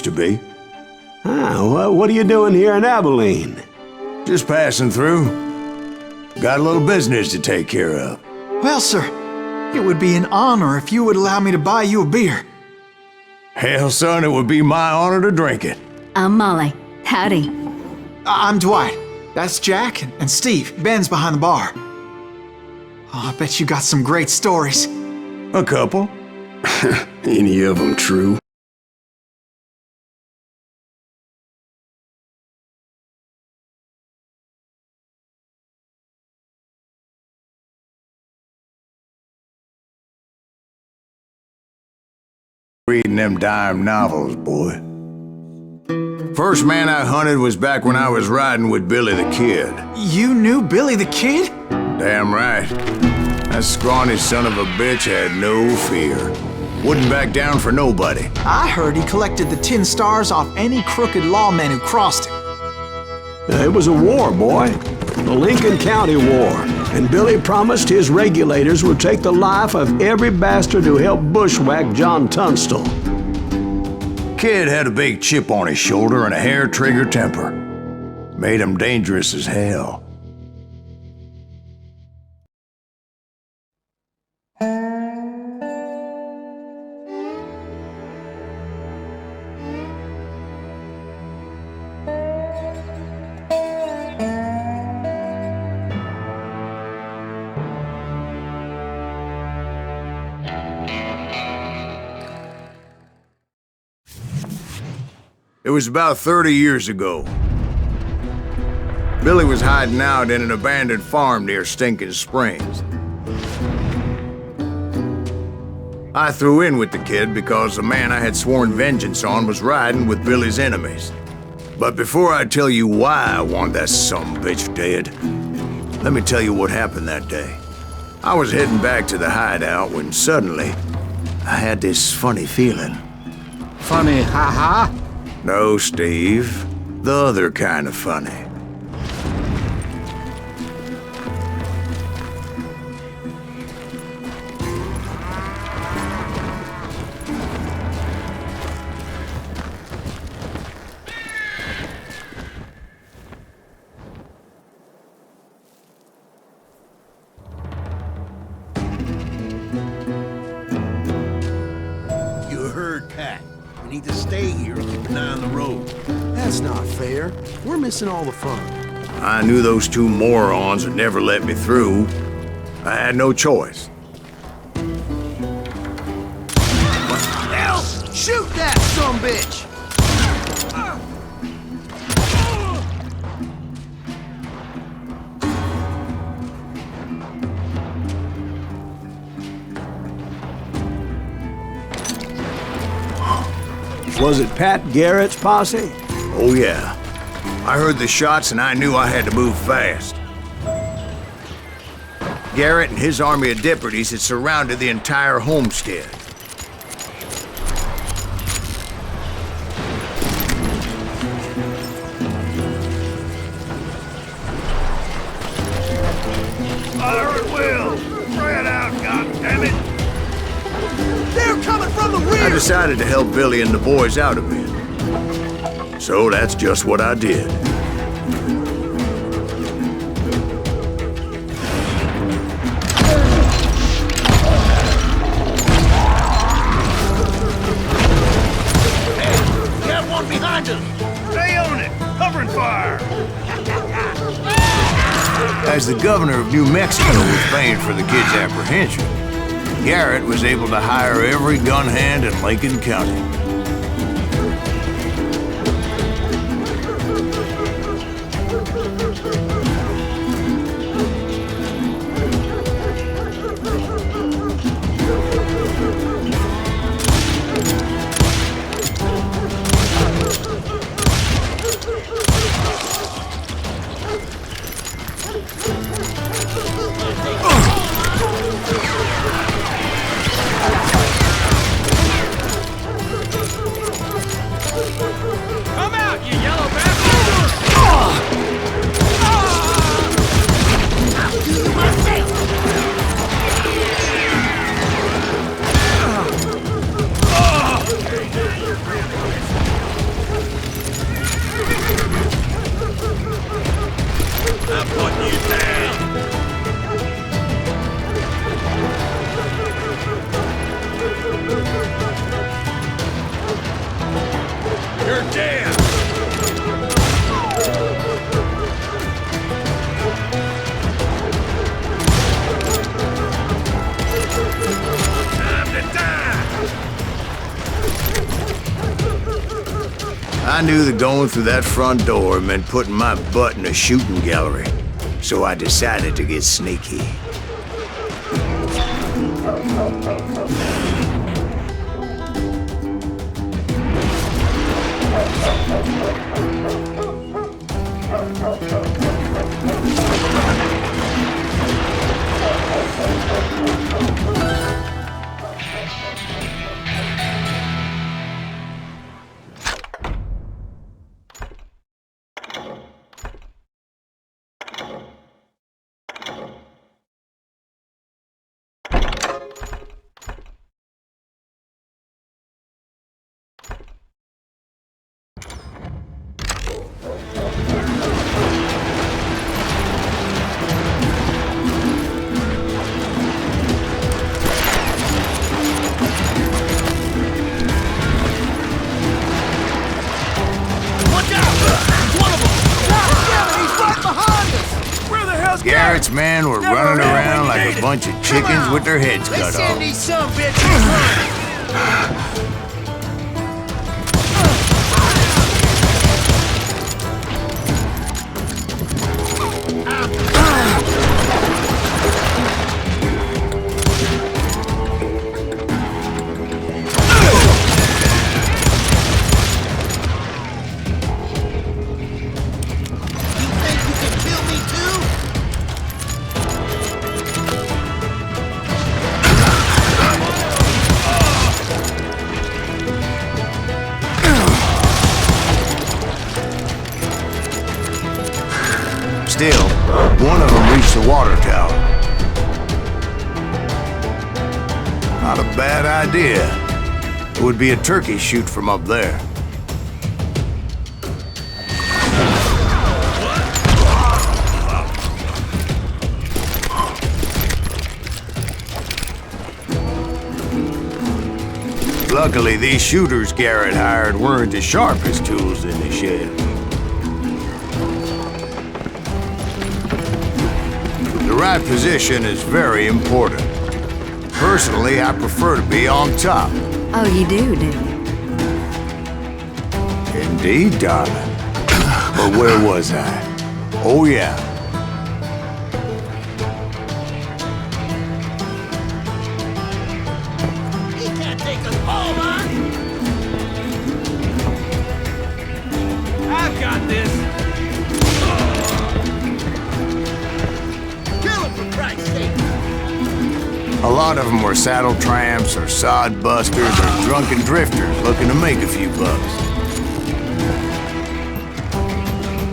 to be. What are you doing here in Abilene? Just passing through. Got a little business to take care of. Well, sir, it would be an honor if you would allow me to buy you a beer. Hell, son, it would be my honor to drink it. I'm Molly. Howdy. I'm Dwight. That's Jack and Steve. Ben's behind the bar. Oh, I bet you got some great stories. A couple. Any of them true? Reading them dime novels, boy. First man I hunted was back when I was riding with Billy the Kid. You knew Billy the Kid? Damn right. That scrawny son of a bitch had no fear. Wouldn't back down for nobody. I heard he collected the 10 stars off any crooked lawman who crossed him. It was a war, boy. The Lincoln County War. And Billy promised his regulators would take the life of every bastard who helped bushwhack John Tunstall. Kid had a big chip on his shoulder and a hair-trigger temper. Made him dangerous as hell. It was about 30 years ago. Billy was hiding out in an abandoned farm near Stinking Springs. I threw in with the kid because the man I had sworn vengeance on was riding with Billy's enemies. But before I tell you why I want that sumbitch dead, let me tell you what happened that day. I was heading back to the hideout when suddenly I had this funny feeling. Funny, ha-ha? No, Steve. The other kind of funny. You heard Pat. We need to stay here and keep an eye on the road. That's not fair. We're missing all the fun. I knew those two morons would never let me through. I had no choice. What the hell? Shoot that sumbitch! Was it Pat Garrett's posse? Oh yeah. I heard the shots and I knew I had to move fast. Garrett and his army of deputies had surrounded the entire homestead. Fire at will! Spread out, goddammit! They're coming from the rear! I decided to help Billy and the boys out a bit. So that's just what I did. Hey, got one behind us! Stay on it! Covering fire! As the governor of New Mexico was paying for the kid's apprehension, Garrett was able to hire every gun hand in Lincoln County. I knew that going through that front door meant putting my butt in a shooting gallery, so I decided to get sneaky. Garrett's men were running around like a bunch of chickens with their heads cut off. These some bitches. Still, one of them reached the water tower. Not a bad idea. It would be a turkey shoot from up there. Luckily, these shooters Garrett hired weren't as sharp as tools in the shed. The right position is very important. Personally, I prefer to be on top. Oh, you do you? Indeed, darling. But where was I? Oh, yeah. He can't take us all, man. I've got this. A lot of them were saddle tramps or sod busters or drunken drifters looking to make a few bucks.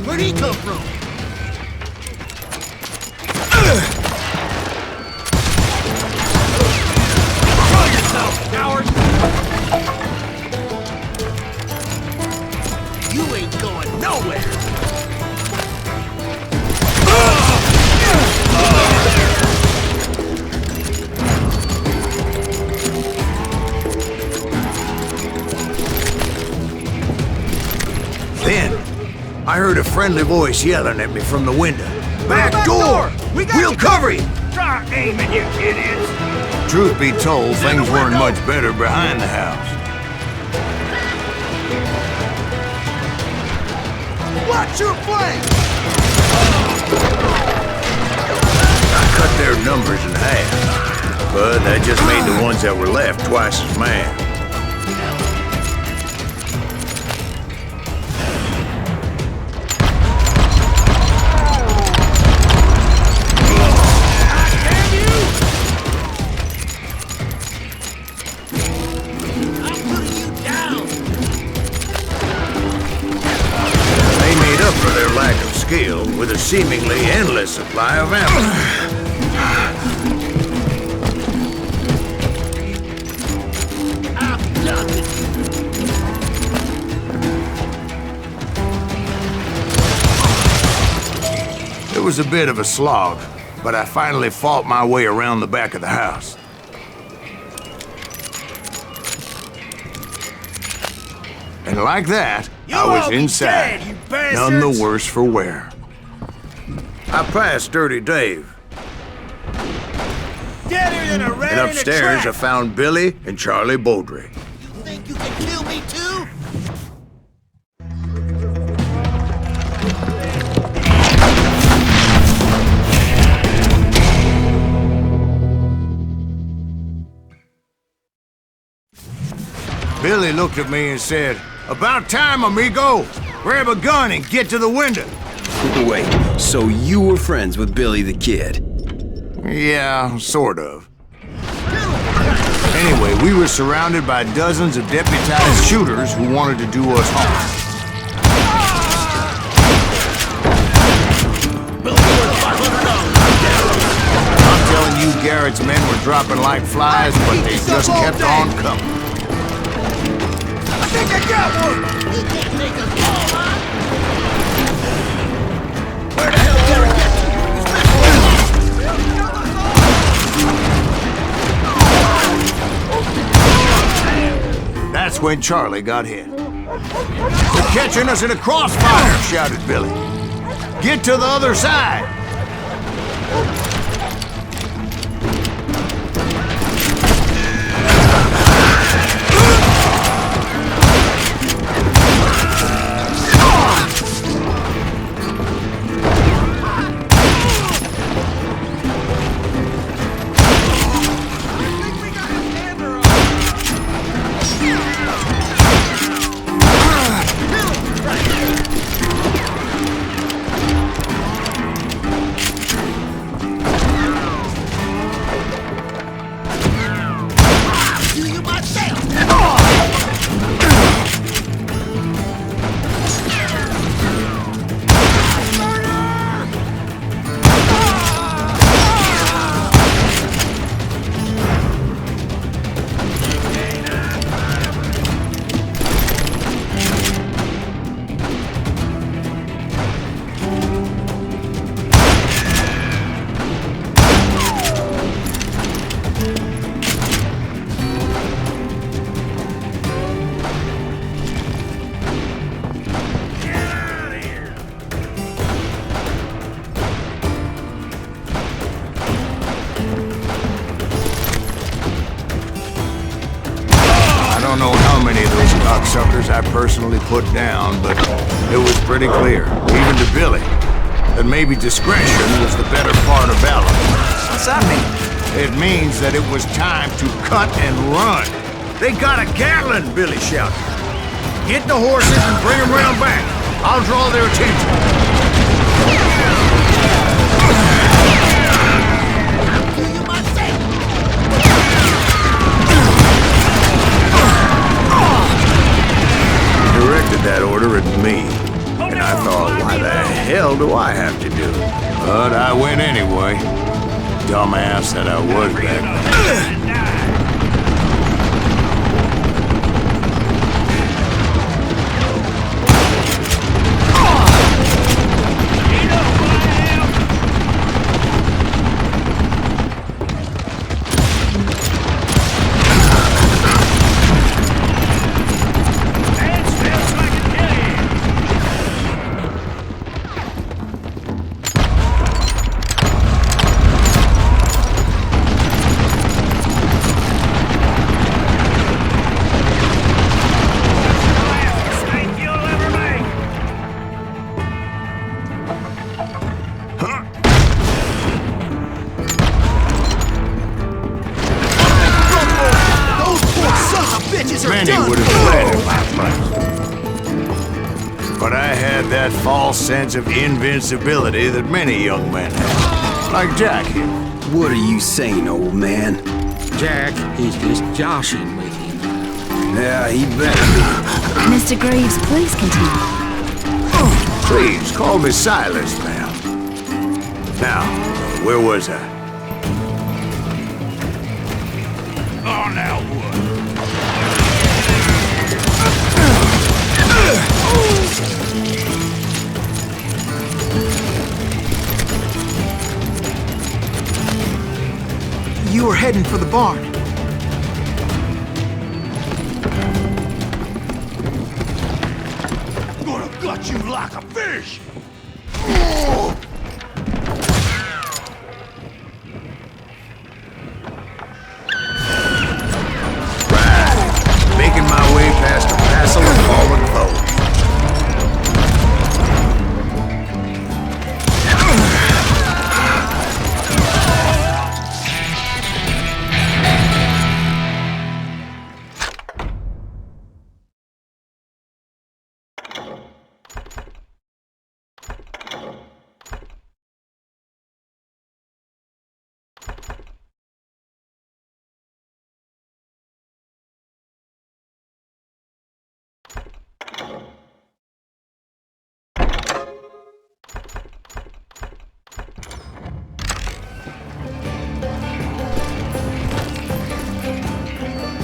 Where'd he come from? Control yourself, coward! You ain't going nowhere! Then, I heard a friendly voice yelling at me from the window. Back door! We'll cover you! Try aiming, you idiots! Truth be told, things weren't much better behind the house. Watch your flank! I cut their numbers in half, but that just made the ones that were left twice as mad. With a seemingly endless supply of ammo. I've done it. It was a bit of a slog, but I finally fought my way around the back of the house. And like that, I was inside, none the worse for wear. I passed Dirty Dave. Deader than a rat And in a upstairs I trap. found Billy and Charlie Beaudry. You think you can kill me too? Billy looked at me and said, "About time, amigo! Grab a gun and get to the window." Wait, so you were friends with Billy the Kid? Yeah, sort of. Anyway, we were surrounded by dozens of deputized shooters who wanted to do us harm. I'm telling you, Garrett's men were dropping like flies, but they just kept on coming. I think I got one! You can't make us all, huh? Where the hell did Garrett get to? That's when Charlie got hit. "They're catching us in a crossfire," shouted Billy. "Get to the other side!" I don't know how many of those cocksuckers I personally put down, but it was pretty clear, even to Billy, that maybe discretion was the better part of valor. What's that mean? It means that it was time to cut and run. "They got a Gatling!" Billy shouted. "Get the horses and bring them round back. I'll draw their attention." Directed that order at me, and I thought, why the hell do I have to do it? But I went anyway. Dumbass that I was back then. Many would have fled in my place. But I had that false sense of invincibility that many young men have. Like Jack here. What are you saying, old man? Jack, he's just joshing with you. Yeah, he better be. Mr. Greaves, please continue. Please, call me Silas, ma'am. Now, where was I? Oh, now what? You were heading for the barn. I'm gonna gut you like a fish! Making my way past a passel of fallen foes.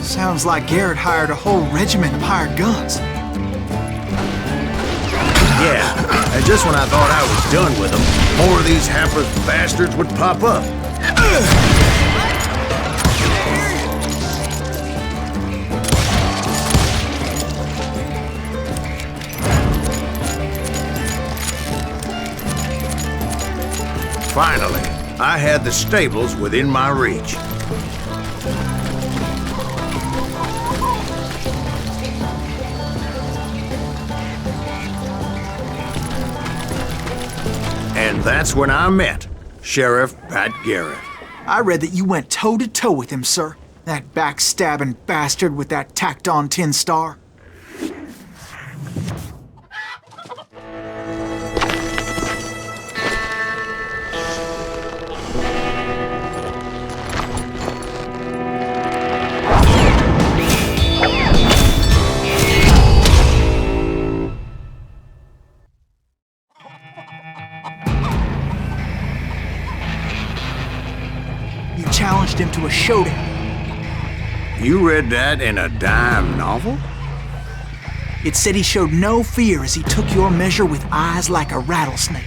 Sounds like Garrett hired a whole regiment of hired guns. Yeah, and just when I thought I was done with them, more of these hapless bastards would pop up. Finally, I had the stables within my reach. And that's when I met Sheriff Pat Garrett. I read that you went toe-to-toe with him, sir. That backstabbing bastard with that tacked-on tin star. You challenged him to a showdown. You read that in a dime novel? It said he showed no fear as he took your measure with eyes like a rattlesnake.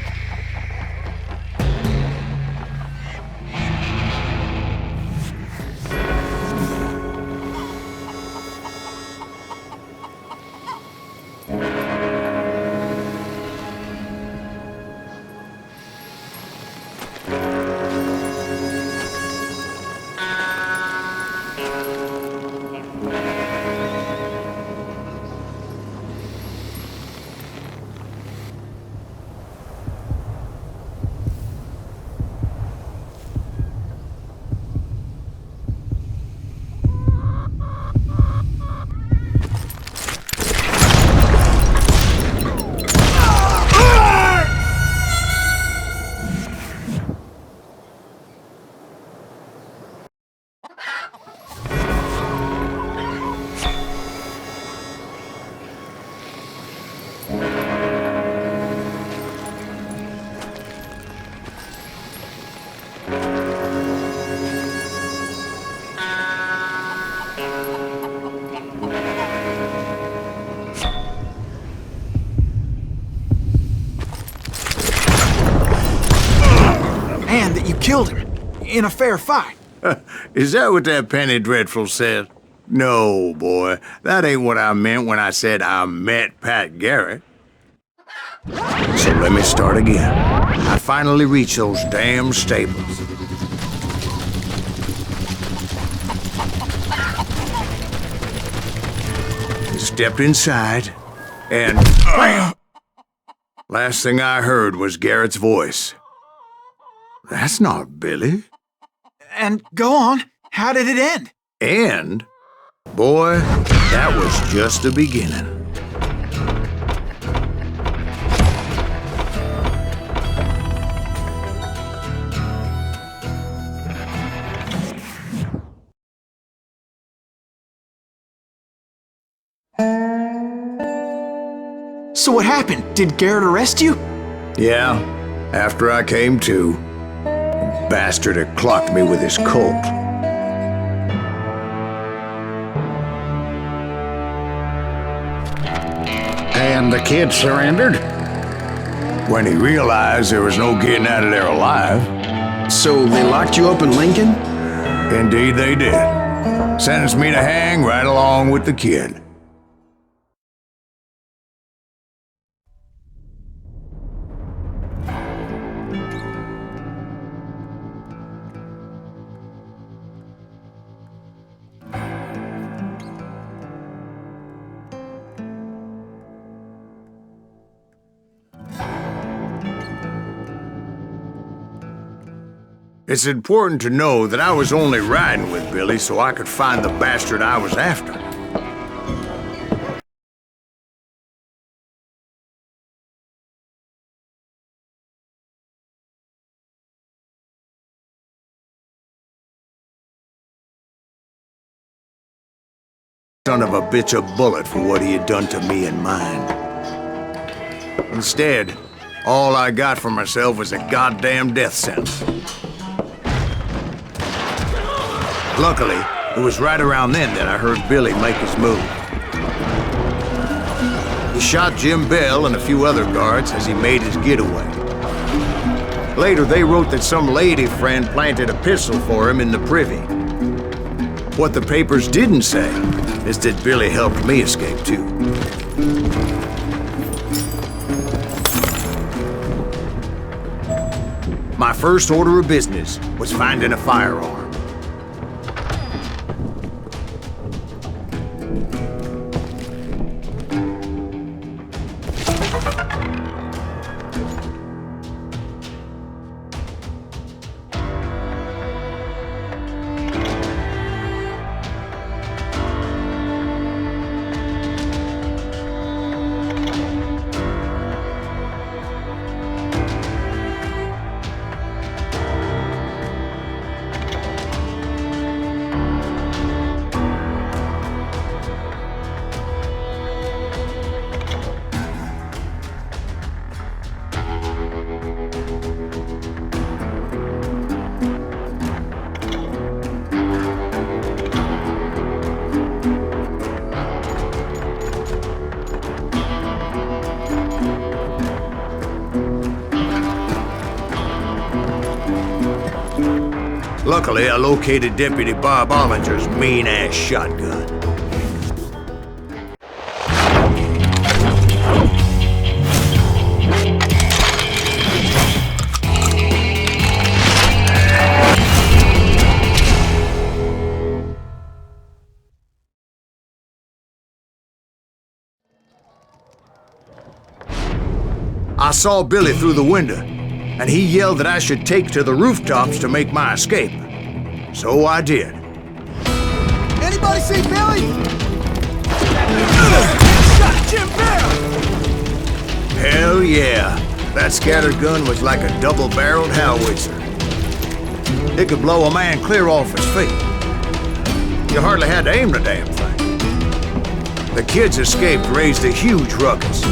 And that you killed him in a fair fight. Is that what that Penny Dreadful said? No, boy. That ain't what I meant when I said I met Pat Garrett. So let me start again. I finally reached those damn stables. Stepped inside, and bam! Last thing I heard was Garrett's voice. That's not Billy. And go on, how did it end? And, boy, that was just the beginning. So what happened? Did Garrett arrest you? Yeah, after I came to, the bastard had clocked me with his Colt. And the kid surrendered? When he realized there was no getting out of there alive. So they locked you up in Lincoln? Indeed they did. Sentenced me to hang right along with the kid. It's important to know that I was only riding with Billy so I could find the bastard I was after. Son of a bitch a bullet for what he had done to me and mine. Instead, all I got for myself was a goddamn death sentence. Luckily, It was right around then that I heard Billy make his move. He shot Jim Bell and a few other guards as he made his getaway. Later, they wrote that some lady friend planted a pistol for him in the privy. What the papers didn't say is that Billy helped me escape too. My first order of business was finding a firearm. Luckily, I located Deputy Bob Ollinger's mean-ass shotgun. I saw Billy through the window, and he yelled that I should take to the rooftops to make my escape. So I did. Anybody see Billy? Shot Jim Bell! Hell yeah. That scattered gun was like a double-barreled howitzer. It could blow a man clear off his feet. You hardly had to aim the damn thing. The kids escaped raised a huge ruckus.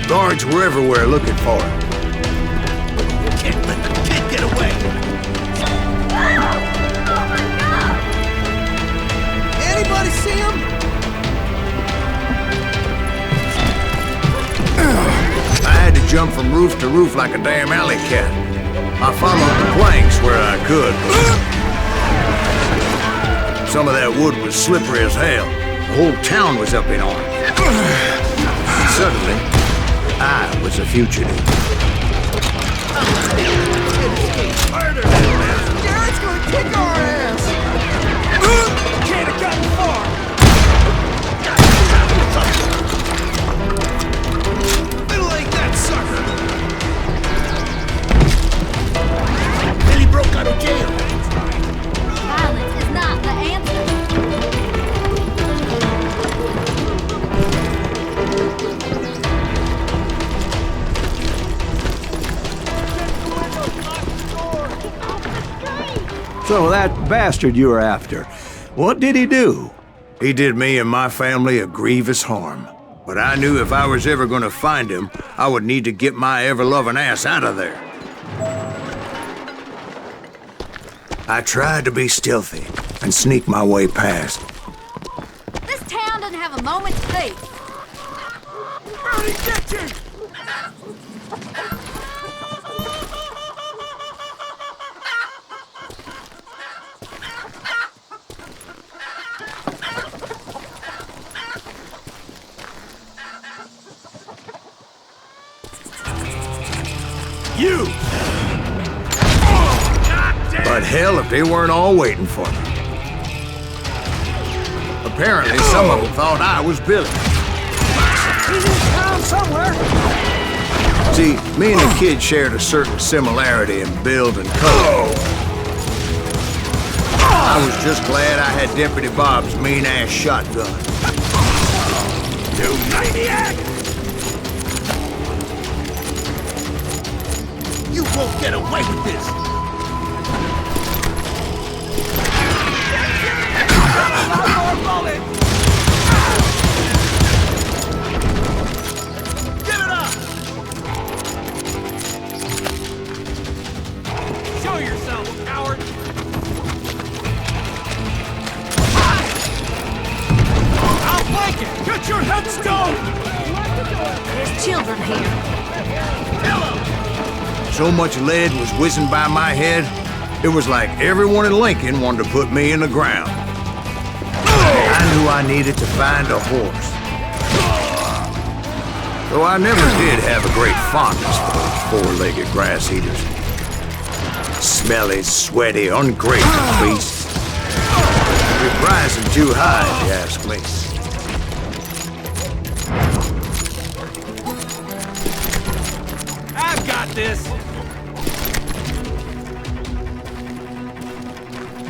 Guards were everywhere looking for him. Can't let the kid get away! Anybody see him? I had to jump from roof to roof like a damn alley cat. I followed the planks where I could, but some of that wood was slippery as hell. The whole town was up in arms. And suddenly, I was a fugitive. Murder! Garrett's gonna kick our ass! Can't have gotten far! Middle-ain't that sucker! Billy broke out of jail! Violence is not the answer. So that bastard you were after, what did he do? He did me and my family a grievous harm. But I knew if I was ever gonna find him, I would need to get my ever-loving ass out of there. I tried to be stealthy and sneak my way past. This town doesn't have a moment's peace. Bernie, get you! You! But hell if they weren't all waiting for me. Apparently, some of them thought I was Billy. He's in town somewhere! See, me and the kid shared a certain similarity in build and color. I was just glad I had Deputy Bob's mean-ass shotgun. You maniac! You won't get away with this! children here. So much lead was whizzing by my head, it was like everyone in Lincoln wanted to put me in the ground. I knew I needed to find a horse. Though I never did have a great fondness for those four-legged grass eaters. Smelly, sweaty, ungrateful beasts. We price them too high, if you ask me. I've got this!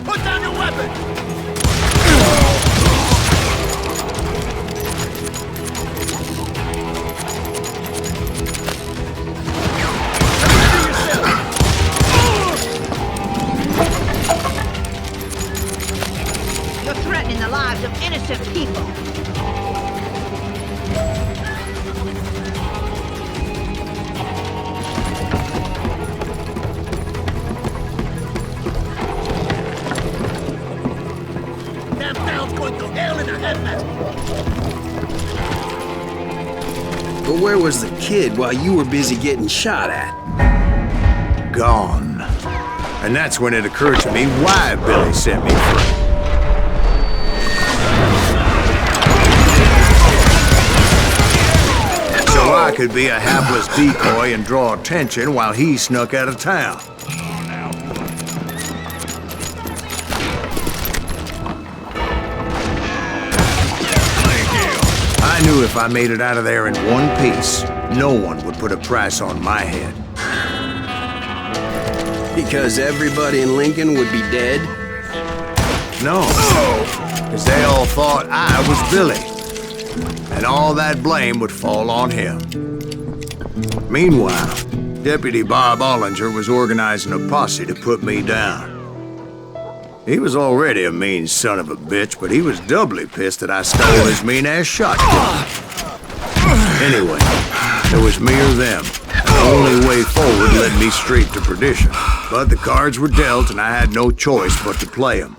Put down your weapon! You're threatening the lives of innocent people. That town's going to hell in a headlight! But where was the kid while you were busy getting shot at? Gone. And that's when it occurred to me why Billy set me free. So I could be a hapless decoy and draw attention while he snuck out of town. I knew if I made it out of there in one piece, no one would put a price on my head. Because everybody in Lincoln would be dead? No, because they all thought I was Billy, and all that blame would fall on him. Meanwhile, Deputy Bob Ollinger was organizing a posse to put me down. He was already a mean son of a bitch, but he was doubly pissed that I stole his mean-ass shotgun. Anyway, it was me or them. The only way forward led me straight to perdition. But the cards were dealt, and I had no choice but to play them.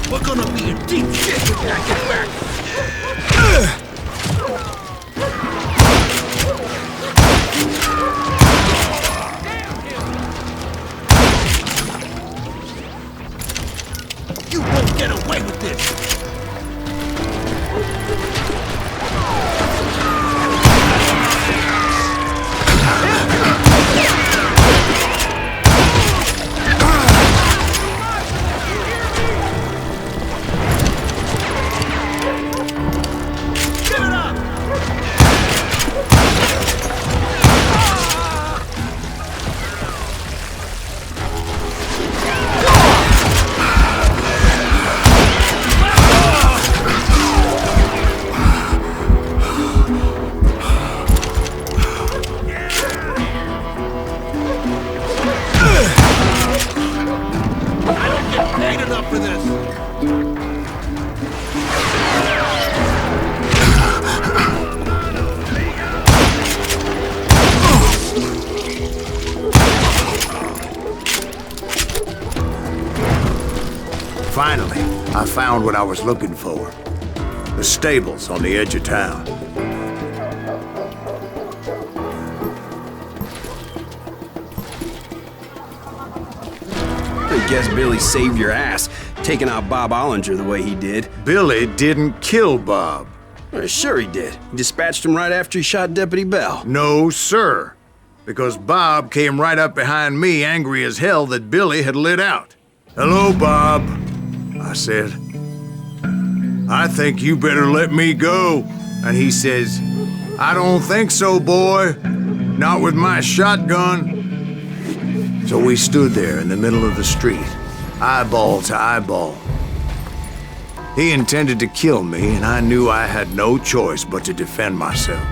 We're gonna be in deep shit when I get back! You won't get away with this! Finally, I found what I was looking for. The stables on the edge of town. I guess Billy saved your ass, taking out Bob Ollinger the way he did. Billy didn't kill Bob. Sure he did. He dispatched him right after he shot Deputy Bell. No, sir. Because Bob came right up behind me, angry as hell that Billy had lit out. "Hello, Bob," I said. "I think you better let me go." And he says, "I don't think so, boy. Not with my shotgun." So we stood there in the middle of the street, eyeball to eyeball. He intended to kill me, and I knew I had no choice but to defend myself.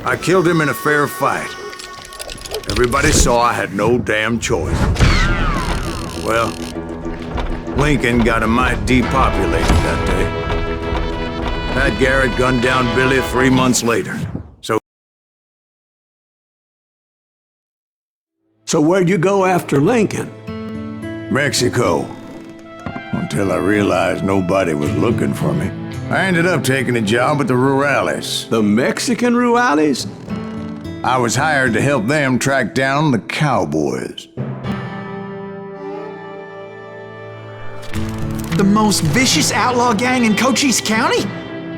I killed him in a fair fight. Everybody saw I had no damn choice. Well, Lincoln got a mite depopulated that day. Pat Garrett gunned down Billy 3 months later. So where'd you go after Lincoln? Mexico. Until I realized nobody was looking for me. I ended up taking a job at the Rurales. The Mexican Rurales? I was hired to help them track down the cowboys. The most vicious outlaw gang in Cochise County?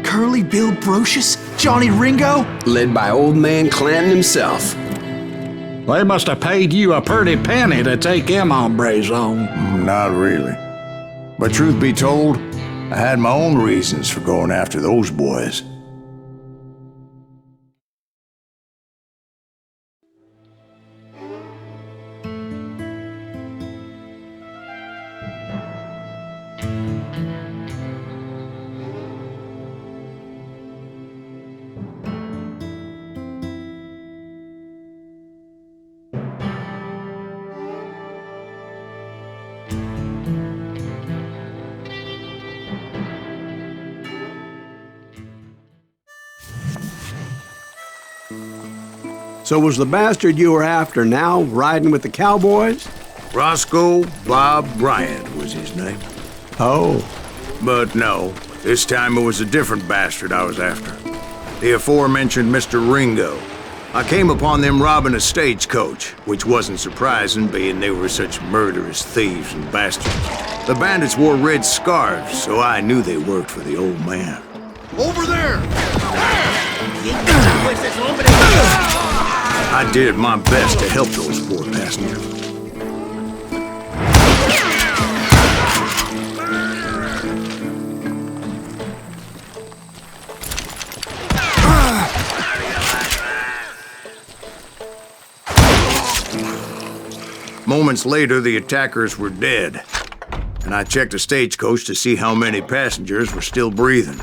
Curly Bill Brocious? Johnny Ringo? Led by old man Clanton himself. They must have paid you a pretty penny to take them hombres on. Not really. But truth be told, I had my own reasons for going after those boys. So was the bastard you were after now riding with the cowboys? Roscoe Bob Bryant was his name. Oh. But no, this time it was a different bastard I was after. The aforementioned Mr. Ringo. I came upon them robbing a stagecoach, which wasn't surprising, being they were such murderous thieves and bastards. The bandits wore red scarves, so I knew they worked for the old man. Over there! I did my best to help those poor passengers. Moments later, the attackers were dead, and I checked the stagecoach to see how many passengers were still breathing.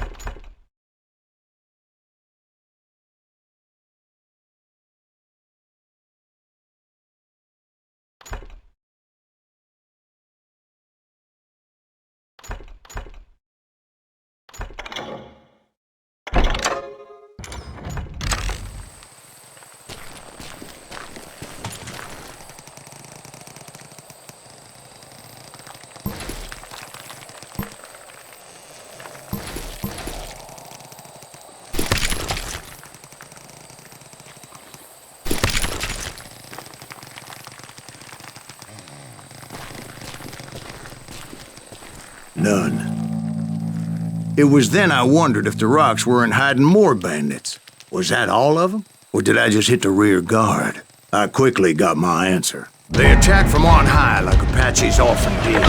None. It was then I wondered if the rocks weren't hiding more bandits. Was that all of them? Or did I just hit the rear guard? I quickly got my answer. They attacked from on high like Apaches often did.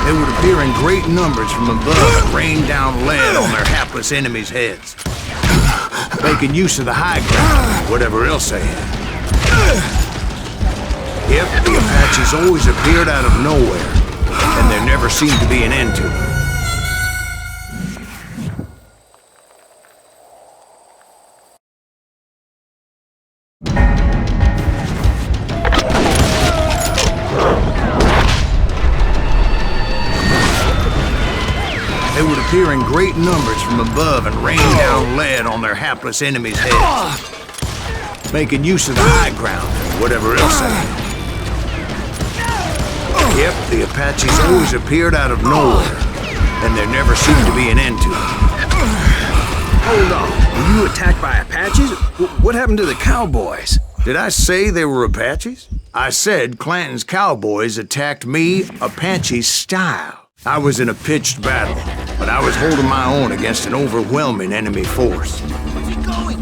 They would appear in great numbers from above and rain down lead on their hapless enemies' heads, making use of the high ground, whatever else they had. Yep, the Apaches always appeared out of nowhere, and there never seemed to be an end to them. They would appear in great numbers from above and rain down lead on their hapless enemies' heads, making use of the high ground, whatever else they had. Yep, the Apaches always appeared out of nowhere, and there never seemed to be an end to them. Hold on. Were you attacked by Apaches? What happened to the cowboys? Did I say they were Apaches? I said Clanton's cowboys attacked me Apache style. I was in a pitched battle, but I was holding my own against an overwhelming enemy force. Where's he going?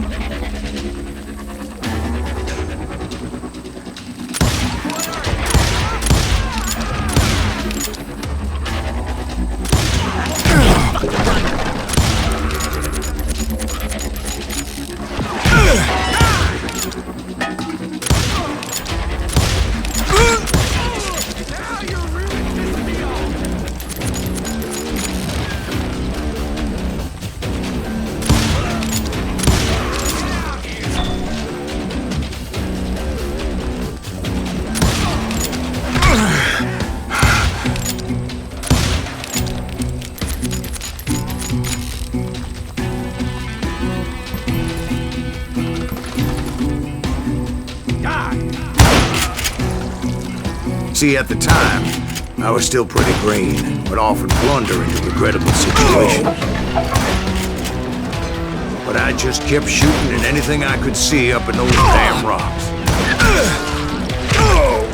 See, at the time, I was still pretty green and would often blunder into regrettable situations. But I just kept shooting at anything I could see up in those damn rocks.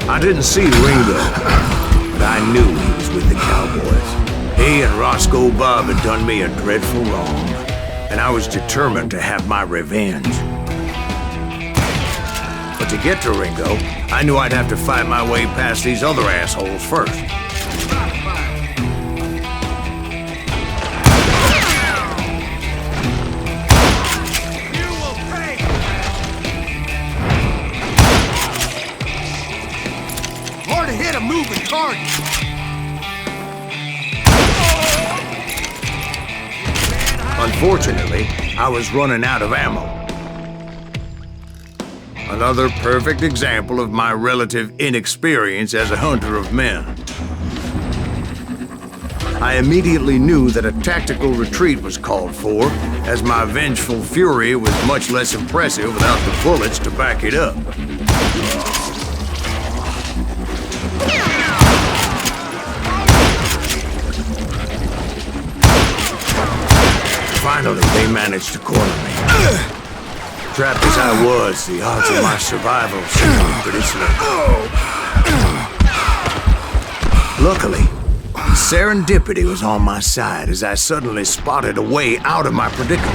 I didn't see Ringo, but I knew he was with the cowboys. He and Roscoe Bob had done me a dreadful wrong, and I was determined to have my revenge. But to get to Ringo, I knew I'd have to fight my way past these other assholes first. You will pay! Hard to hit a moving target. Unfortunately, I was running out of ammo. Another perfect example of my relative inexperience as a hunter of men. I immediately knew that a tactical retreat was called for, as my vengeful fury was much less impressive without the bullets to back it up. Finally, they managed to corner me. Trapped as I was, the odds of my survival seemed pretty slim. Luckily, serendipity was on my side as I suddenly spotted a way out of my predicament.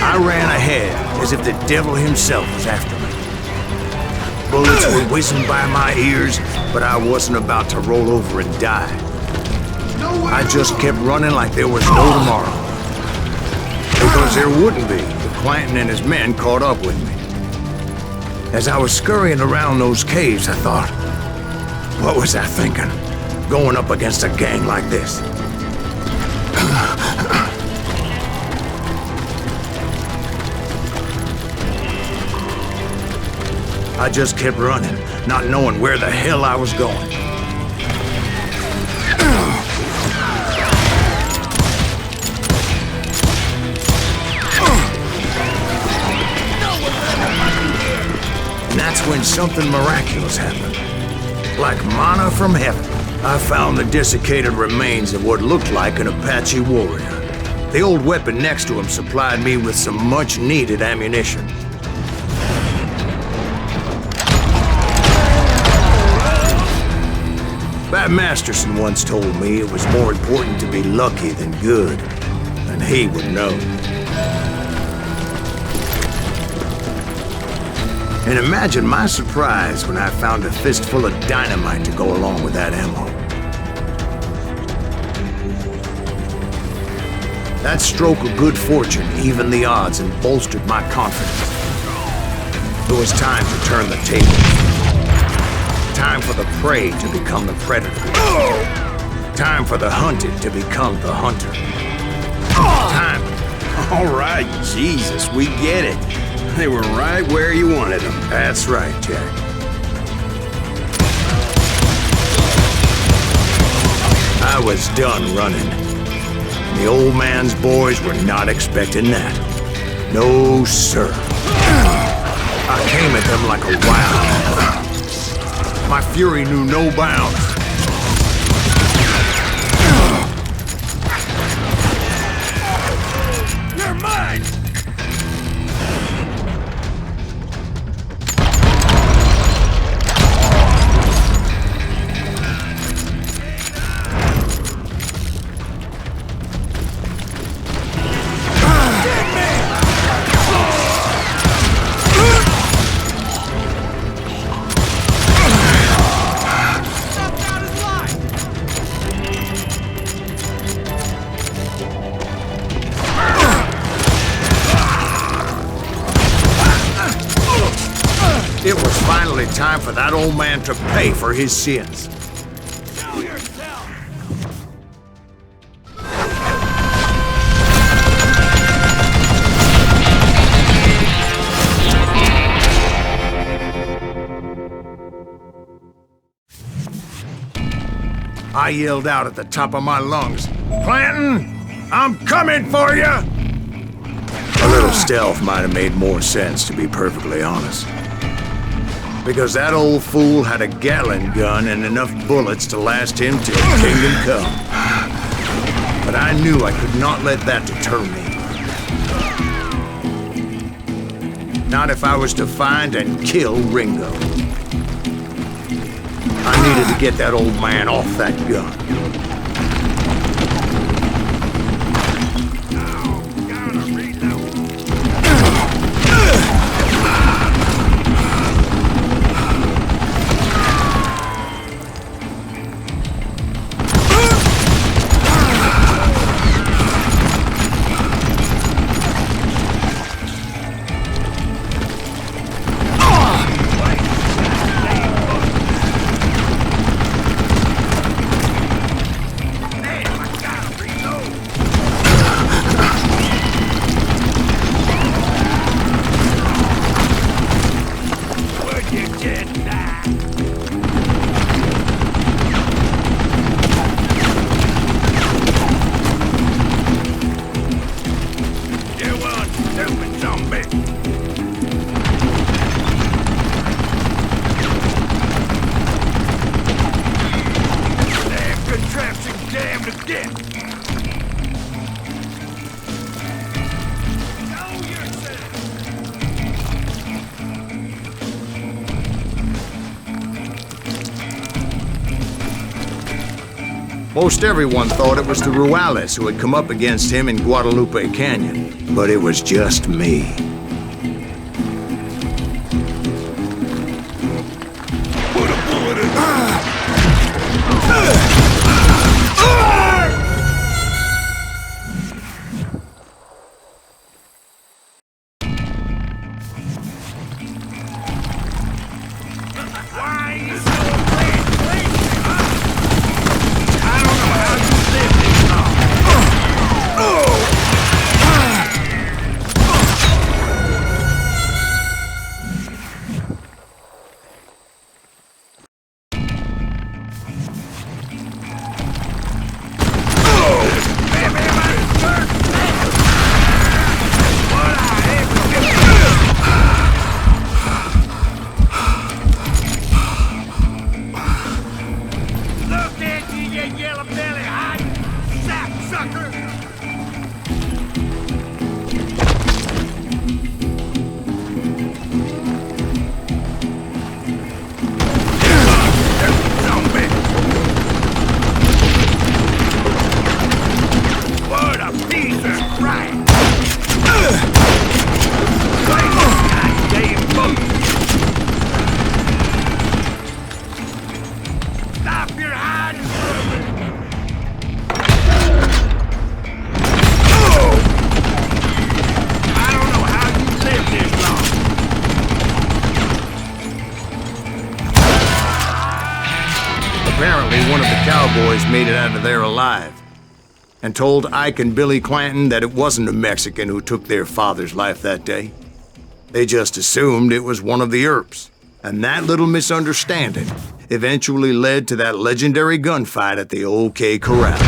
I ran ahead as if the devil himself was after me. Bullets were whizzing by my ears, but I wasn't about to roll over and die. I just kept running like there was no tomorrow. Because there wouldn't be if Clanton and his men caught up with me. As I was scurrying around those caves, I thought, what was I thinking? Going up against a gang like this? I just kept running, not knowing where the hell I was going. when something miraculous happened. Like manna from heaven, I found the desiccated remains of what looked like an Apache warrior. The old weapon next to him supplied me with some much-needed ammunition. Bat Masterson once told me it was more important to be lucky than good, and he would know. And imagine my surprise when I found a fistful of dynamite to go along with that ammo. That stroke of good fortune evened the odds and bolstered my confidence. It was time to turn the tables. Time for the prey to become the predator. Time for the hunted to become the hunter. Time. All right, Jesus, we get it. They were right where you wanted them. That's right, Jack. I was done running. The old man's boys were not expecting that. No, sir. I came at them like a wildcat. My fury knew no bounds. You're mine! It was finally time for that old man to pay for his sins. Show yourself! I yelled out at the top of my lungs, "Clanton, I'm coming for you!" A little stealth might have made more sense, to be perfectly honest. Because that old fool had a Gatling gun and enough bullets to last him till kingdom come. But I knew I could not let that deter me. Not if I was to find and kill Ringo. I needed to get that old man off that gun. Most everyone thought it was the Ruales who had come up against him in Guadalupe Canyon, but it was just me. Put a bullet in Why are you so afraid? I don't know how you live this long. What a piece of crap! Stop your hiding! I don't know how you lived this long. Apparently, one of the cowboys made it out of there alive and told Ike and Billy Clanton that it wasn't a Mexican who took their father's life that day. They just assumed it was one of the Earps, and that little misunderstanding eventually led to that legendary gunfight at the OK Corral.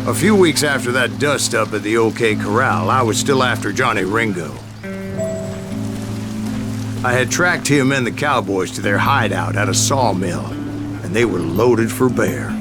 A few weeks after that dust-up at the OK Corral, I was still after Johnny Ringo. I had tracked him and the cowboys to their hideout at a sawmill, and they were loaded for bear.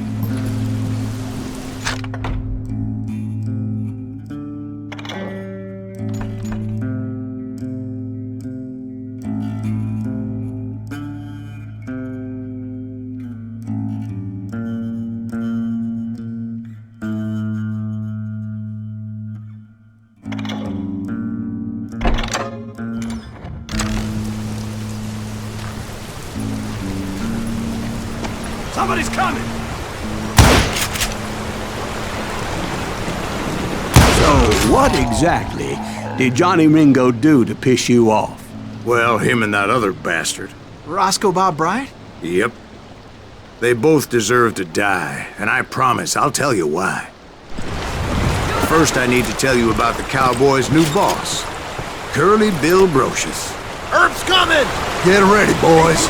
Somebody's coming! So, what exactly did Johnny Ringo do to piss you off? Well, him and that other bastard. Roscoe Bob Bryant? Yep. They both deserve to die, and I promise I'll tell you why. First, I need to tell you about the Cowboys' new boss, Curly Bill Brocious. Earp's coming! Get ready, boys.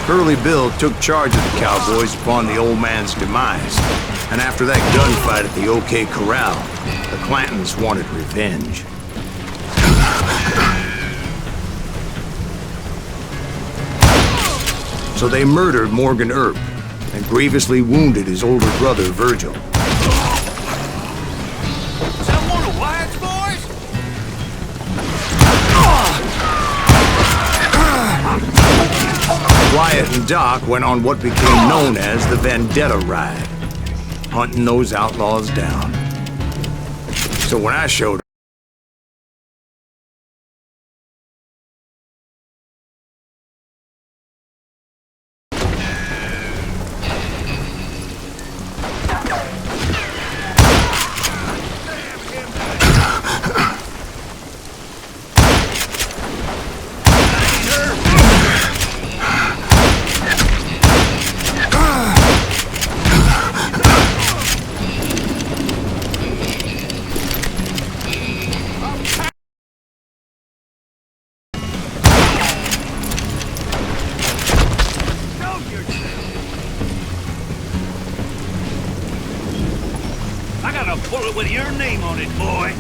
Curly Bill took charge of the Cowboys upon the old man's demise, and after that gunfight at the OK Corral, the Clantons wanted revenge. So they murdered Morgan Earp and grievously wounded his older brother, Virgil. Is that one of Wyatt's boys? Wyatt and Doc went on what became known as the Vendetta Ride, hunting those outlaws down. So when I showed up, I got a bullet with your name on it, boy.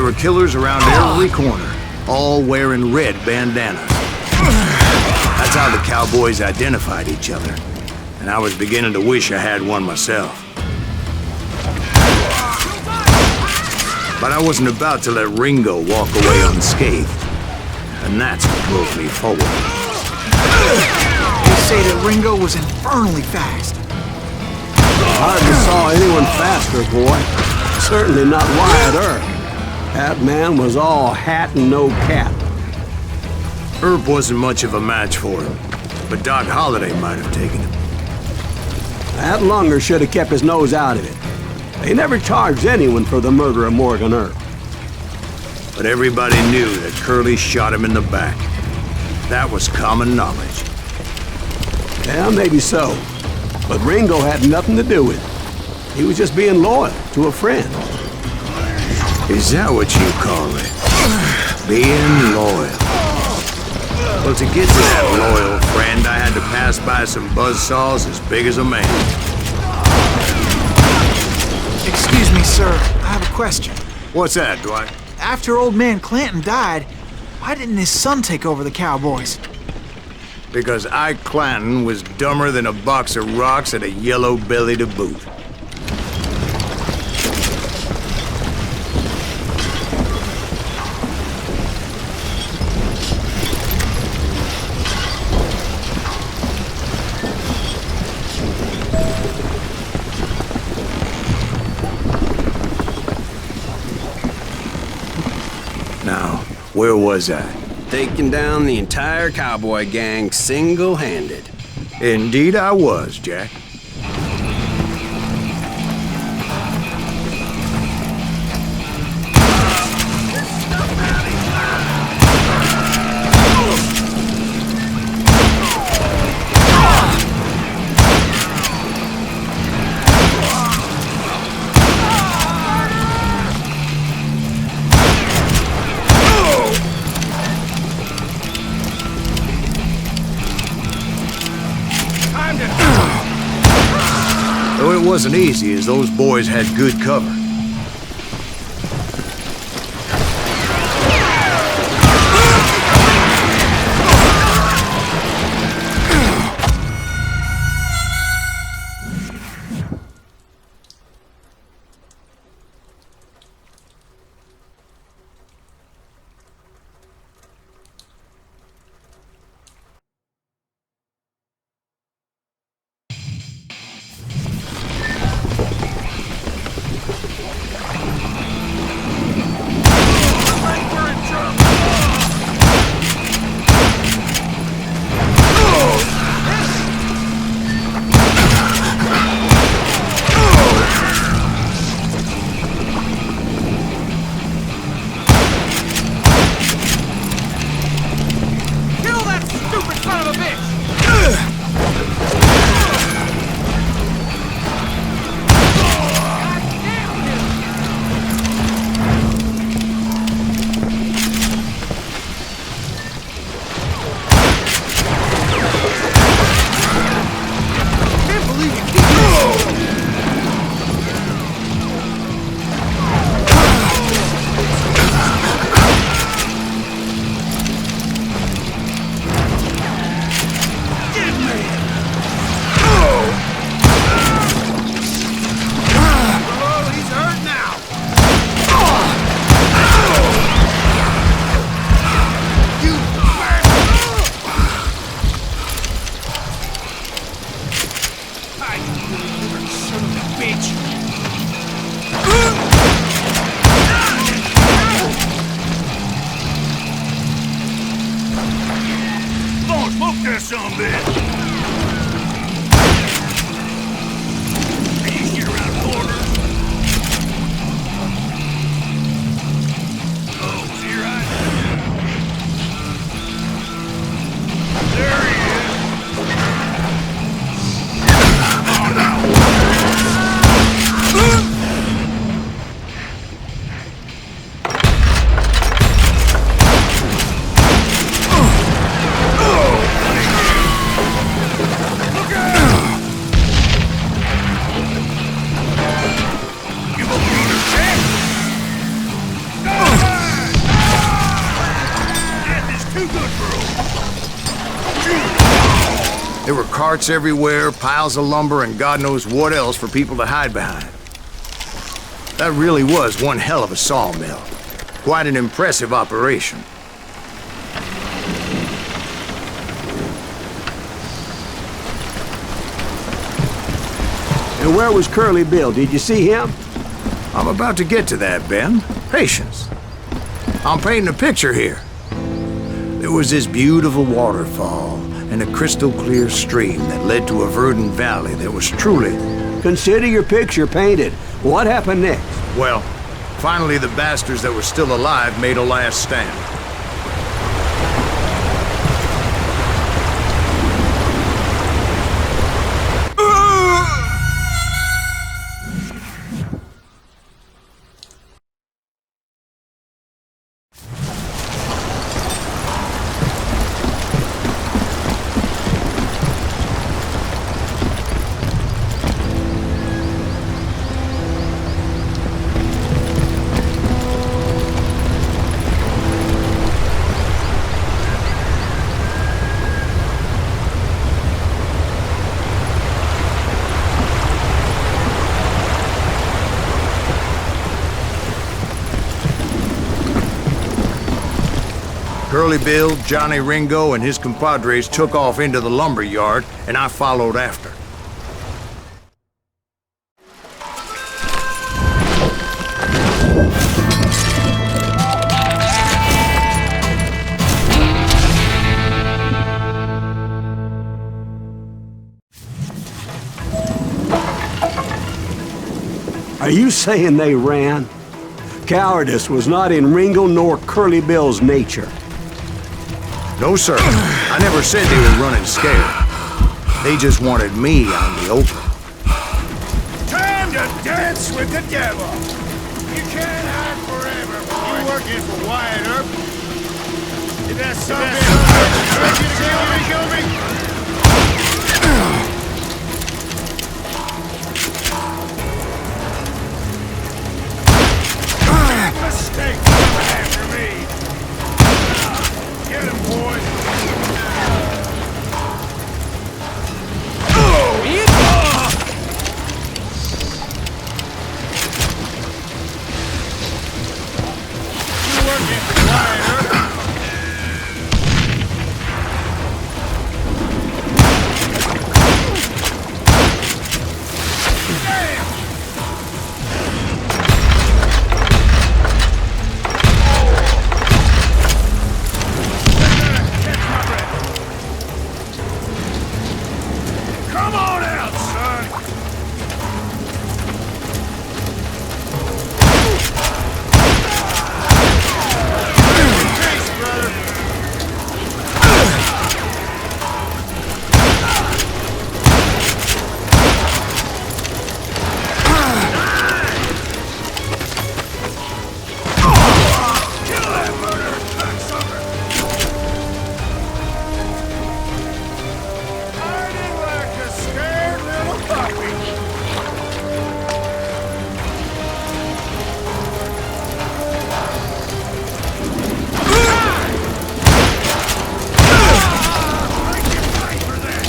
there were killers around every corner, all wearing red bandanas. That's how the Cowboys identified each other, and I was beginning to wish I had one myself. But I wasn't about to let Ringo walk away unscathed. And that's what drove me forward. They say that Ringo was infernally fast. Hardly saw anyone faster, boy. Certainly not Wyatt Earp. That man was all hat and no cap. Earp wasn't much of a match for him, but Doc Holliday might have taken him. That Lunger should have kept his nose out of it. They never charged anyone for the murder of Morgan Earp. But everybody knew that Curly shot him in the back. That was common knowledge. Yeah, maybe so. But Ringo had nothing to do with it. He was just being loyal to a friend. Is that what you call it? Being loyal? Well, to get to that loyal friend, I had to pass by some buzzsaws as big as a man. Excuse me, sir. I have a question. What's that, Dwight? After old man Clanton died, why didn't his son take over the Cowboys? Because Ike Clanton was dumber than a box of rocks and a yellow belly to boot. Now, where was I? Taking down the entire cowboy gang single-handed. Indeed I was, Jack. Though it wasn't easy, as those boys had good cover. There were carts everywhere, piles of lumber, and God knows what else for people to hide behind. That really was one hell of a sawmill. Quite an impressive operation. And where was Curly Bill? Did you see him? I'm about to get to that, Ben. Patience. I'm painting a picture here. There was this beautiful waterfall and a crystal clear stream that led to a verdant valley that was truly... Consider your picture painted. What happened next? Well, finally the bastards that were still alive made a last stand. Curly Bill, Johnny Ringo, and his compadres took off into the lumber yard, and I followed after. Are you saying they ran? Cowardice was not in Ringo nor Curly Bill's nature. No, sir. I never said they were running scared. They just wanted me out in the open. Time to dance with the devil. You can't hide forever, boy. You working for Wyatt Earp? If that's something you kill me. Mistake coming after me. Get him, boys. You working for Wyatt Earp? Come on out, son! Taste, brother! Kill that murderer, cocksucker! Hiding like a scared little puppy. Make you pay for that.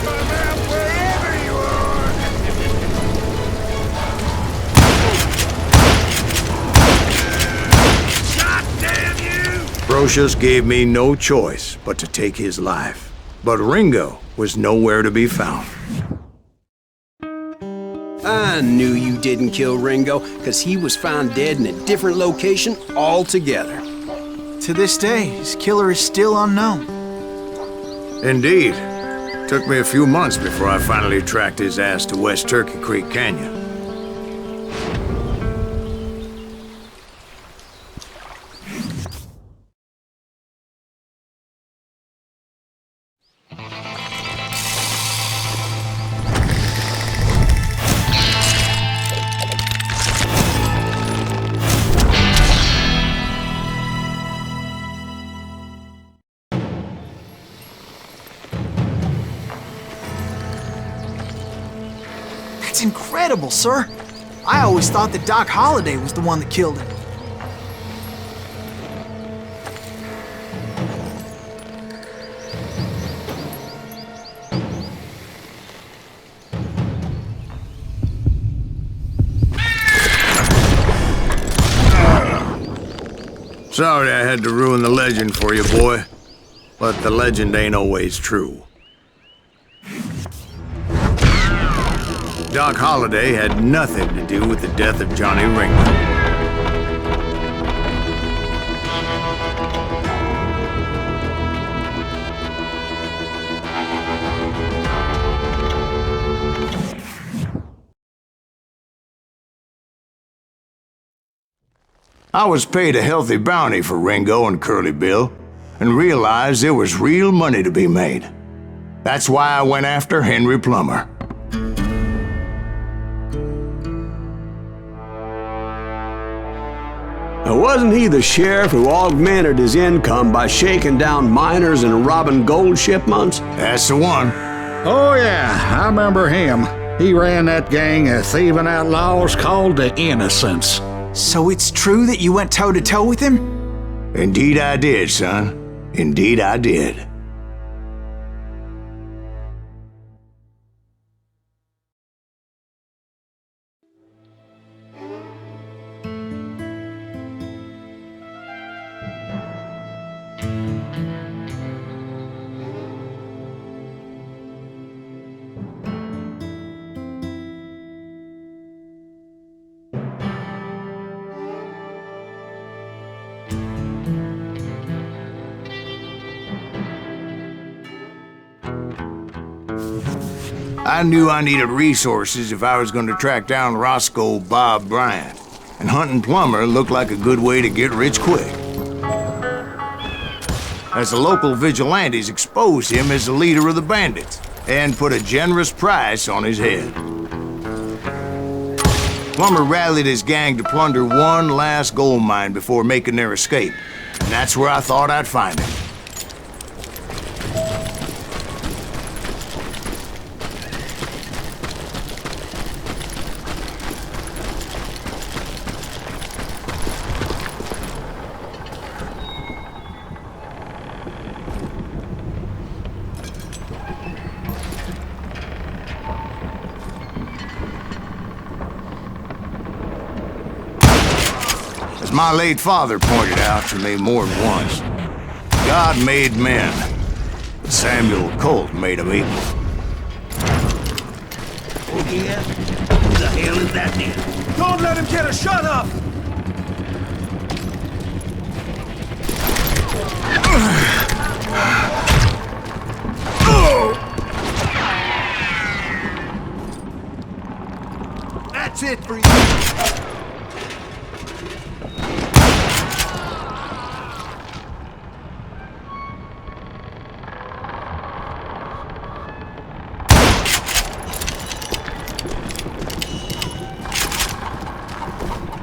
Come out wherever you are. God damn you! Brocious gave me no choice but to take his life. But Ringo was nowhere to be found. I knew you didn't kill Ringo, because he was found dead in a different location altogether. To this day, his killer is still unknown. Indeed. Took me a few months before I finally tracked his ass to West Turkey Creek Canyon. That's incredible, sir. I always thought that Doc Holliday was the one that killed him. Sorry I had to ruin the legend for you, boy. But the legend ain't always true. Doc Holliday had nothing to do with the death of Johnny Ringo. I was paid a healthy bounty for Ringo and Curly Bill, and realized there was real money to be made. That's why I went after Henry Plummer. Now, wasn't he the sheriff who augmented his income by shaking down miners and robbing gold shipments? That's the one. Oh, yeah, I remember him. He ran that gang of thieving outlaws called the Innocents. So it's true that you went toe-to-toe with him? Indeed I did, son. Indeed I did. I knew I needed resources if I was going to track down Roscoe Bob Bryant, and hunting Plummer looked like a good way to get rich quick. As the local vigilantes exposed him as the leader of the bandits, and put a generous price on his head. Plummer rallied his gang to plunder one last gold mine before making their escape, and that's where I thought I'd find him. As my late father pointed out to me more than once, God made men, but Samuel Colt made them equal. Oh yeah? Who the hell is that then? Don't let him get a shot up! That's it for you!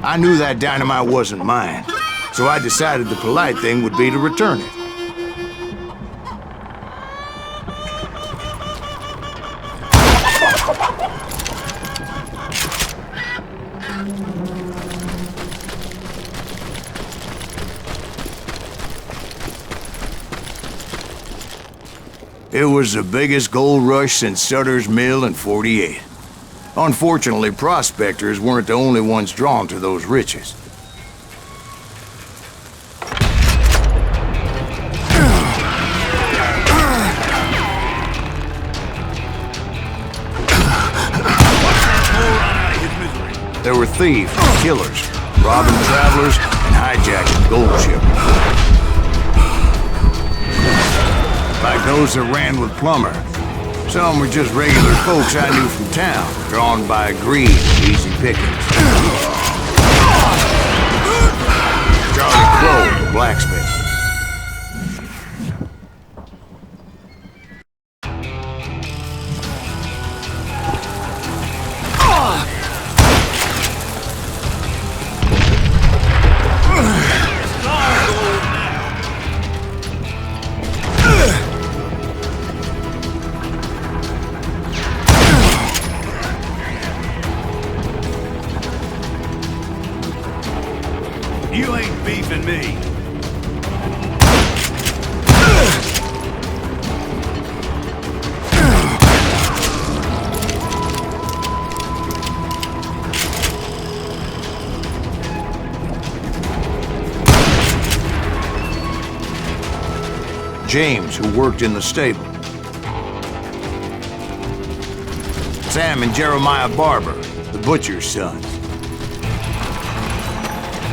I knew that dynamite wasn't mine, so I decided the polite thing would be to return it. It was the biggest gold rush since Sutter's Mill in '48. Unfortunately, prospectors weren't the only ones drawn to those riches. There were thieves, killers, robbing travelers, and hijacking gold shipments. Like those that ran with Plummer. Some were just regular folks I knew from town, drawn by greed and easy pickings. Charlie Crow, the blacksmith. You ain't beefing me. James, who worked in the stable. Sam and Jeremiah Barber, the butcher's sons.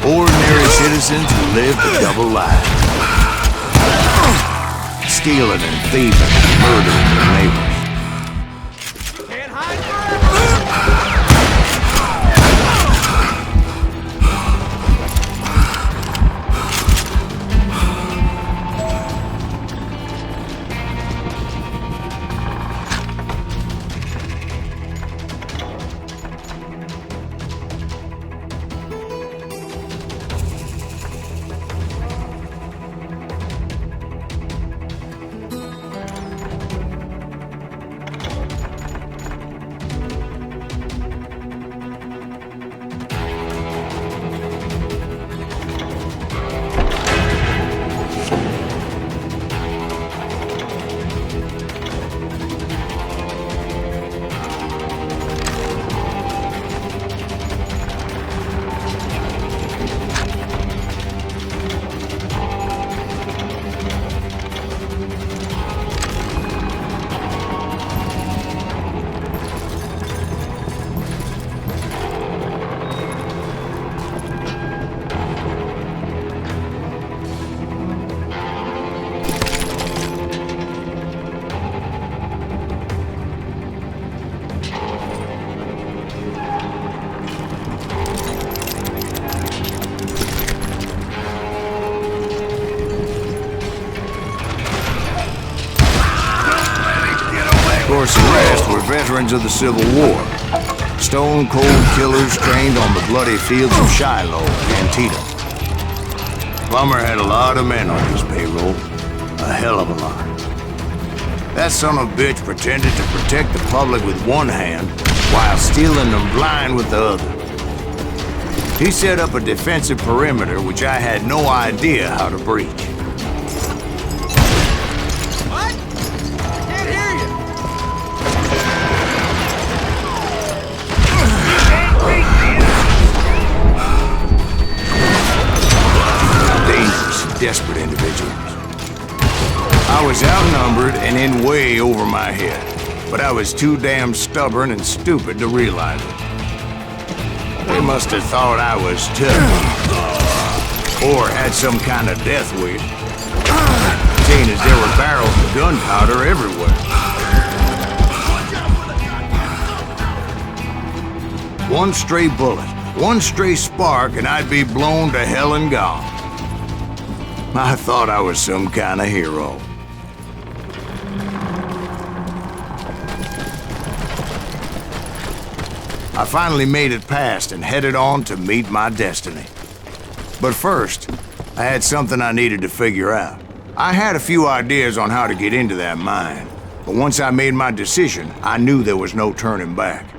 Ordinary citizens who lived a double life. Stealing and thieving and murdering their neighbors. Of course, the rest were veterans of the Civil War. Stone-cold killers trained on the bloody fields of Shiloh and Antietam. Plummer had a lot of men on his payroll. A hell of a lot. That son of a bitch pretended to protect the public with one hand while stealing them blind with the other. He set up a defensive perimeter which I had no idea how to breach. Desperate individuals. I was outnumbered and in way over my head, but I was too damn stubborn and stupid to realize it. They must have thought I was tough, or had some kind of death wish, seeing as there were barrels of gunpowder everywhere. One stray bullet, one stray spark, and I'd be blown to hell and gone. I thought I was some kind of hero. I finally made it past and headed on to meet my destiny. But first, I had something I needed to figure out. I had a few ideas on how to get into that mine, but once I made my decision, I knew there was no turning back.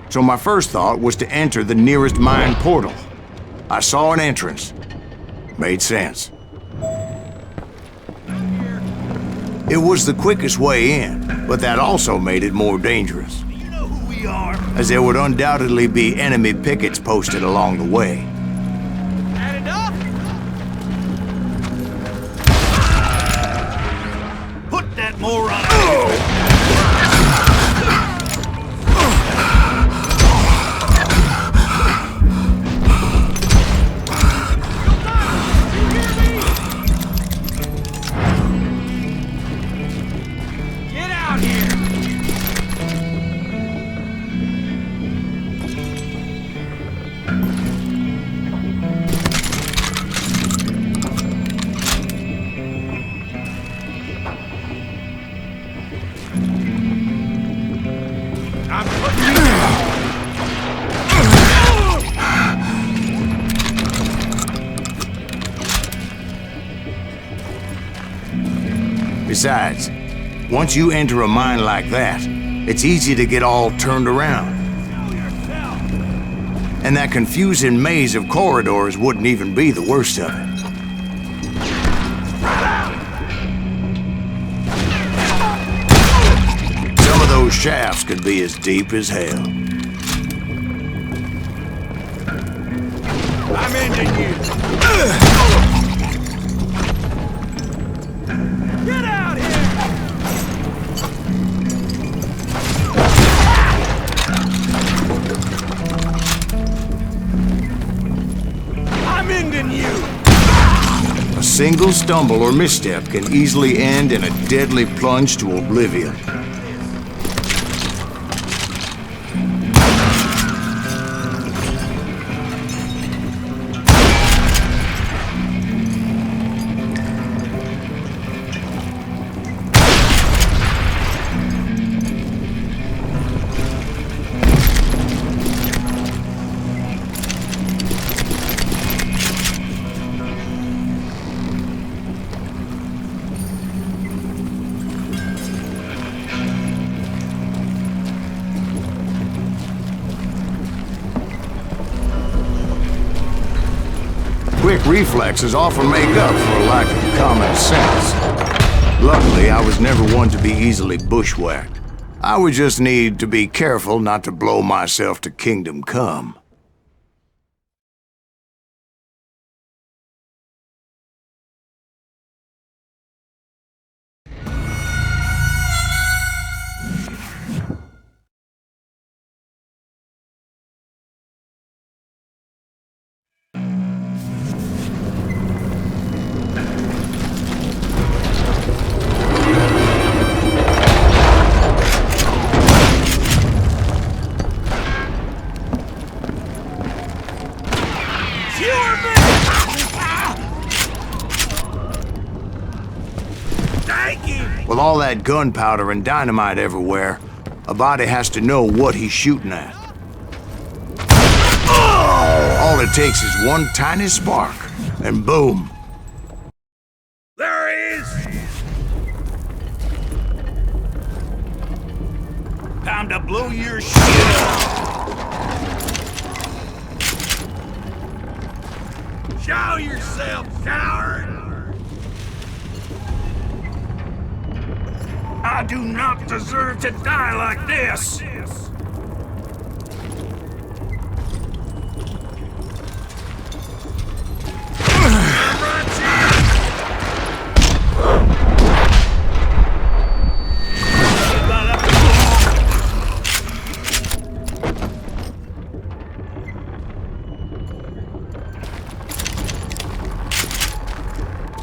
So my first thought was to enter the nearest mine portal. I saw an entrance. Made sense. It was the quickest way in, but that also made it more dangerous. You know who we are. As there would undoubtedly be enemy pickets posted along the way. Had enough? Put that moron out. Besides, once you enter a mine like that, it's easy to get all turned around. And that confusing maze of corridors wouldn't even be the worst of it. Some of those shafts could be as deep as hell. I'm ending you. single stumble or misstep can easily end in a deadly plunge to oblivion. Quick reflexes often make up for a lack of common sense. Luckily, I was never one to be easily bushwhacked. I would just need to be careful not to blow myself to kingdom come. With all that gunpowder and dynamite everywhere, a body has to know what he's shooting at. All it takes is one tiny spark, and boom. There he is! Time to blow your shit up! Show yourself, coward! I do not deserve to die like this!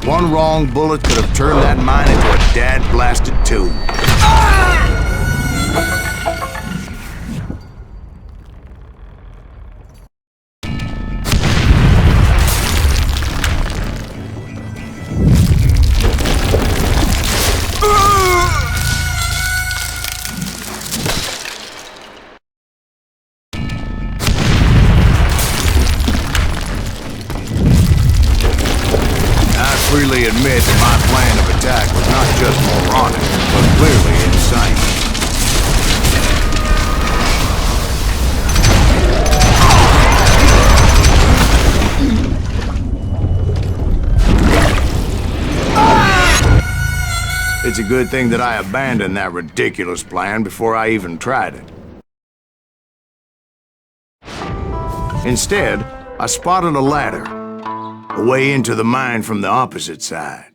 One wrong bullet could have turned that mine into a dad-blasted tomb. I freely admit that my plan of attack was not just moronic, but clearly insane. It's a good thing that I abandoned that ridiculous plan before I even tried it. Instead, I spotted a ladder, a way into the mine from the opposite side.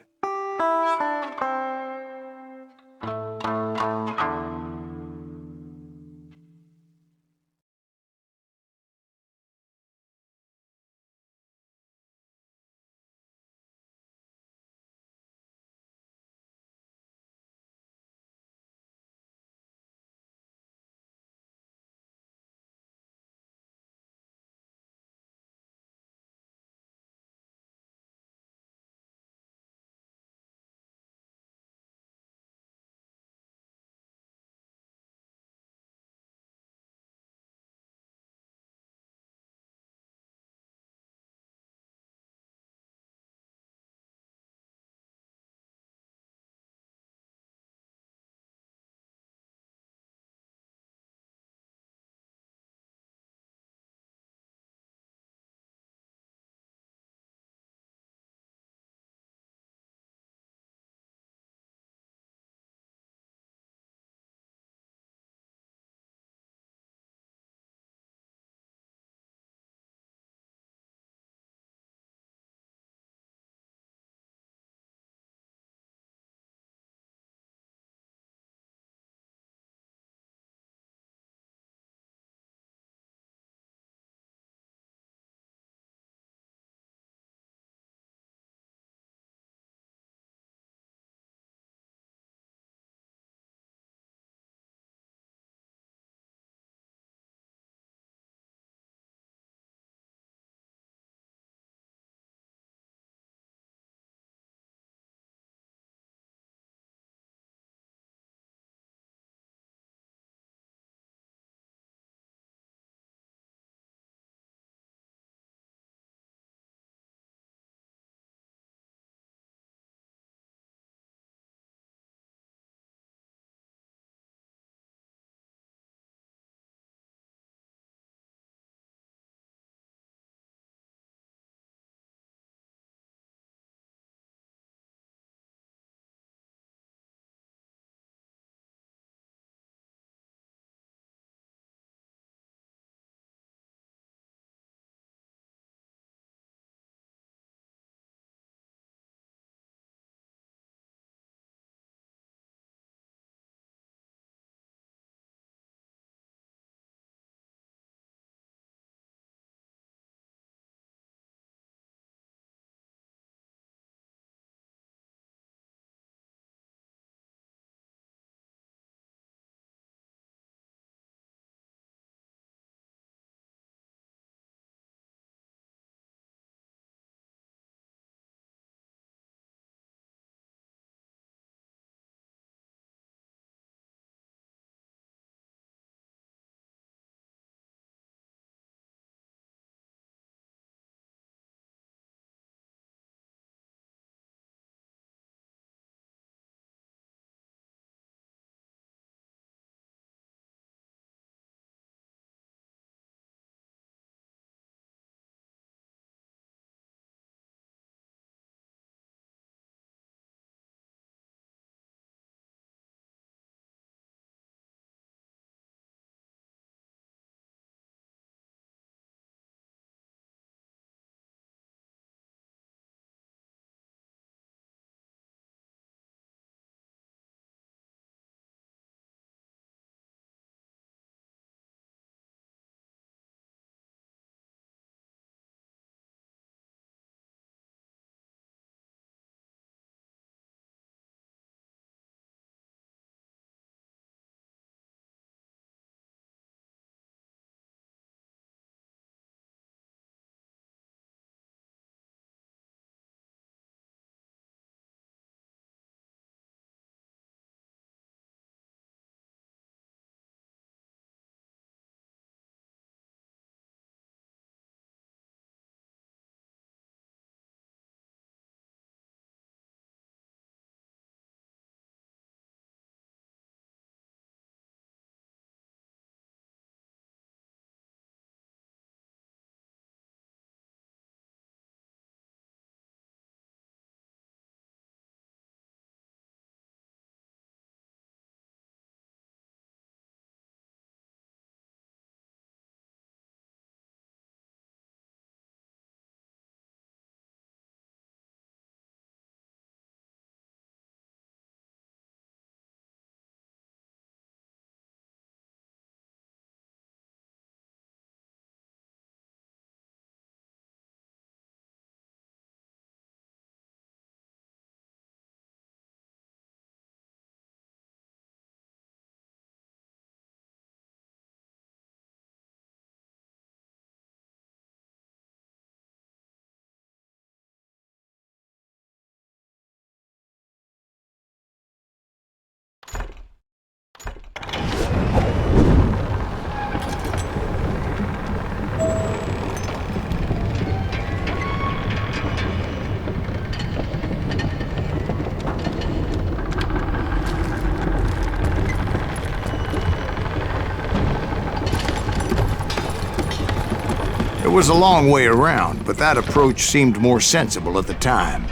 It was a long way around, but that approach seemed more sensible at the time.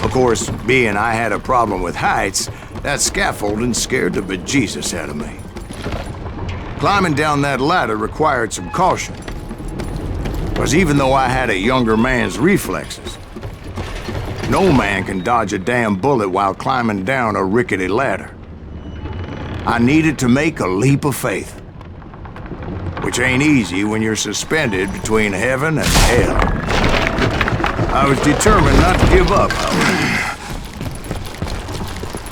Of course, being I had a problem with heights, that scaffolding scared the bejesus out of me. Climbing down that ladder required some caution, because even though I had a younger man's reflexes, no man can dodge a damn bullet while climbing down a rickety ladder. I needed to make a leap of faith, which ain't easy when you're suspended between heaven and hell. I was determined not to give up, however.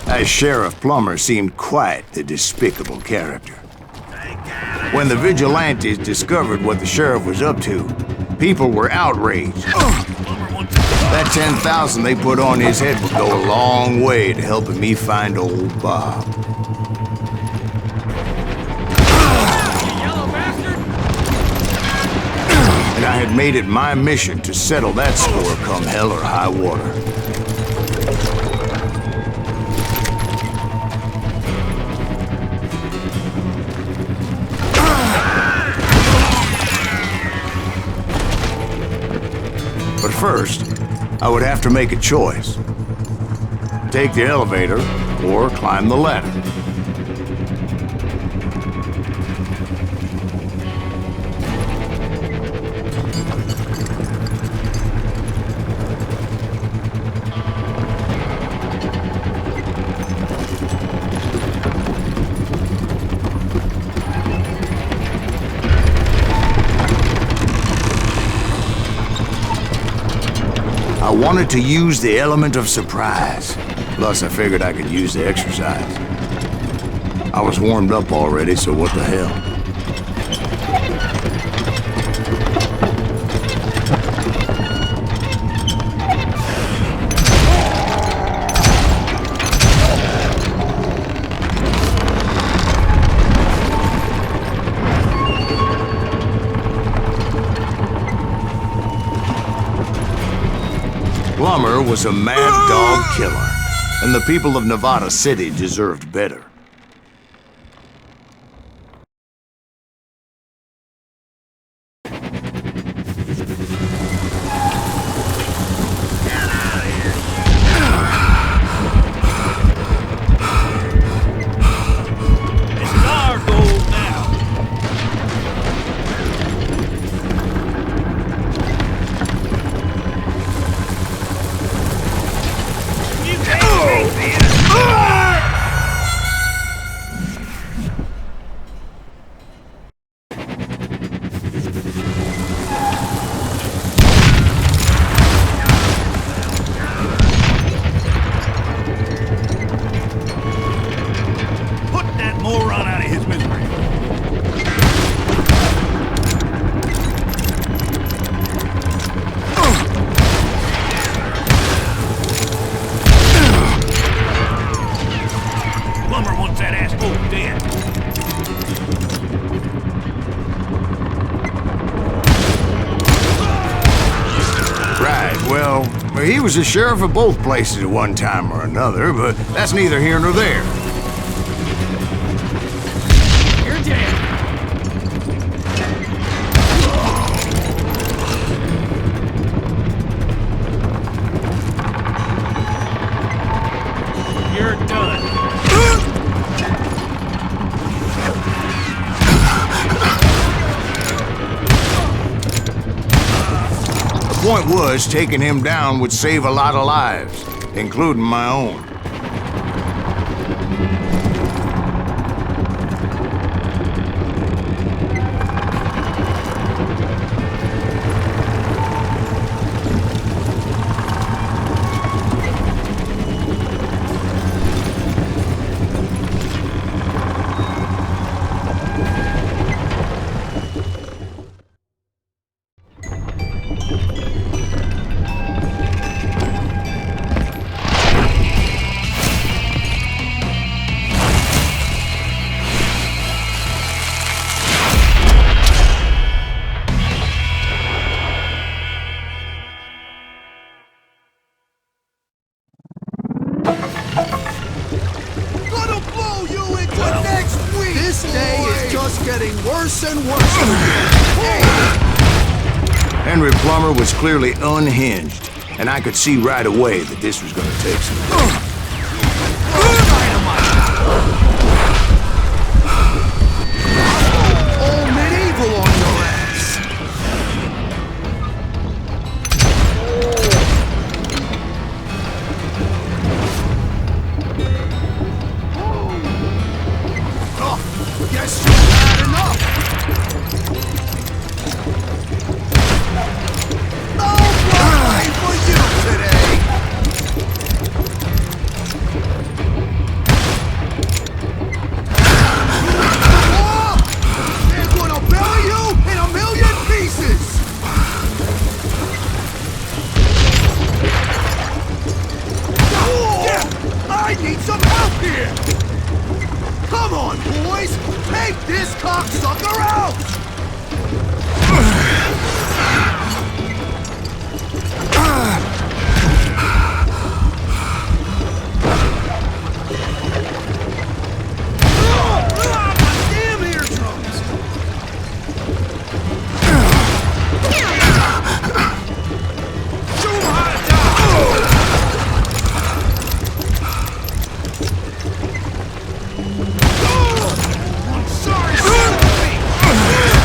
That Sheriff Plummer seemed quite the despicable character. When the vigilantes discovered what the sheriff was up to, people were outraged. That 10,000 they put on his head would go a long way to helping me find old Bob. And I had made it my mission to settle that score come hell or high water. But first, I would have to make a choice. Take the elevator or climb the ladder. I wanted to use the element of surprise. Plus, I figured I could use the exercise. I was warmed up already, so what the hell? Plummer was a mad dog killer, and the people of Nevada City deserved better. He was the sheriff of both places at one time or another, but that's neither here nor there. You're dead. You're done. The point was, taking him down would save a lot of lives, including my own. This day is just getting worse and worse. Henry Plummer was clearly unhinged, and I could see right away that this was gonna take some... All medieval on your ass! Oh, guess you've had enough! Oh, for you today! They're gonna belly you in a million pieces! I need some help here! Come on, boys! Take this cocksucker out! My damn eardrums! Show 'em how to die! I'm sorry, son of a bitch.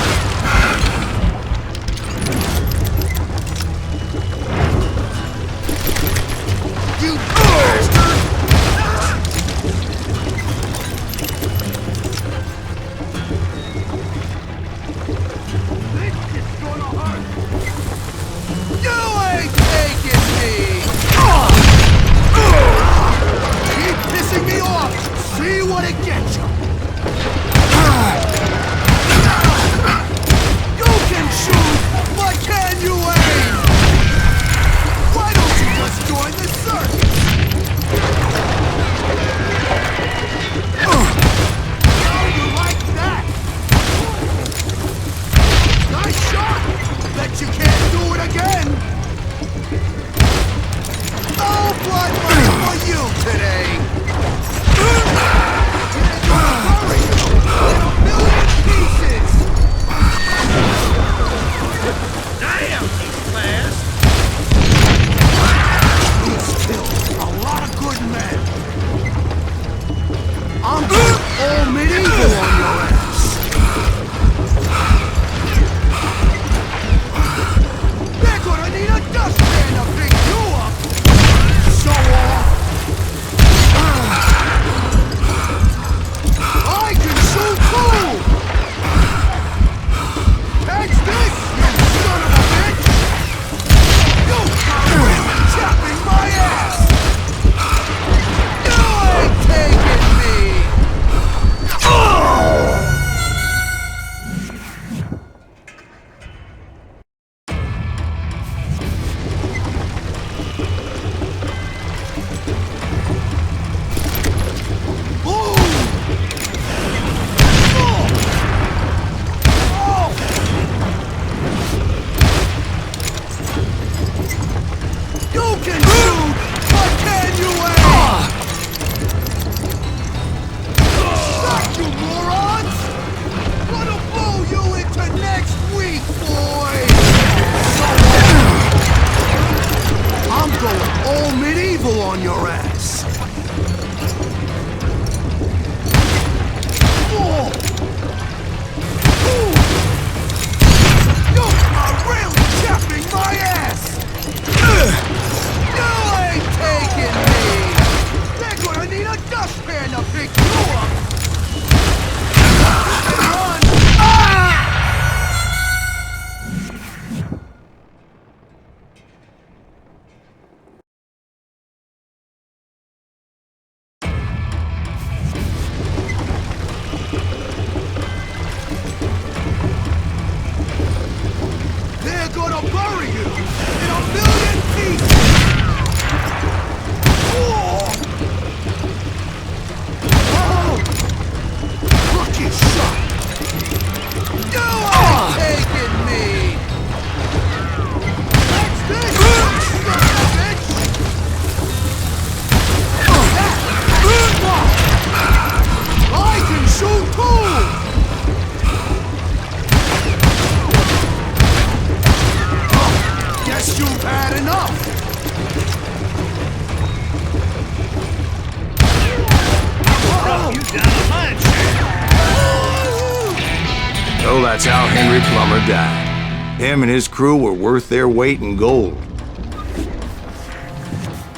that's how Henry Plummer died. Him and his crew were worth their weight in gold.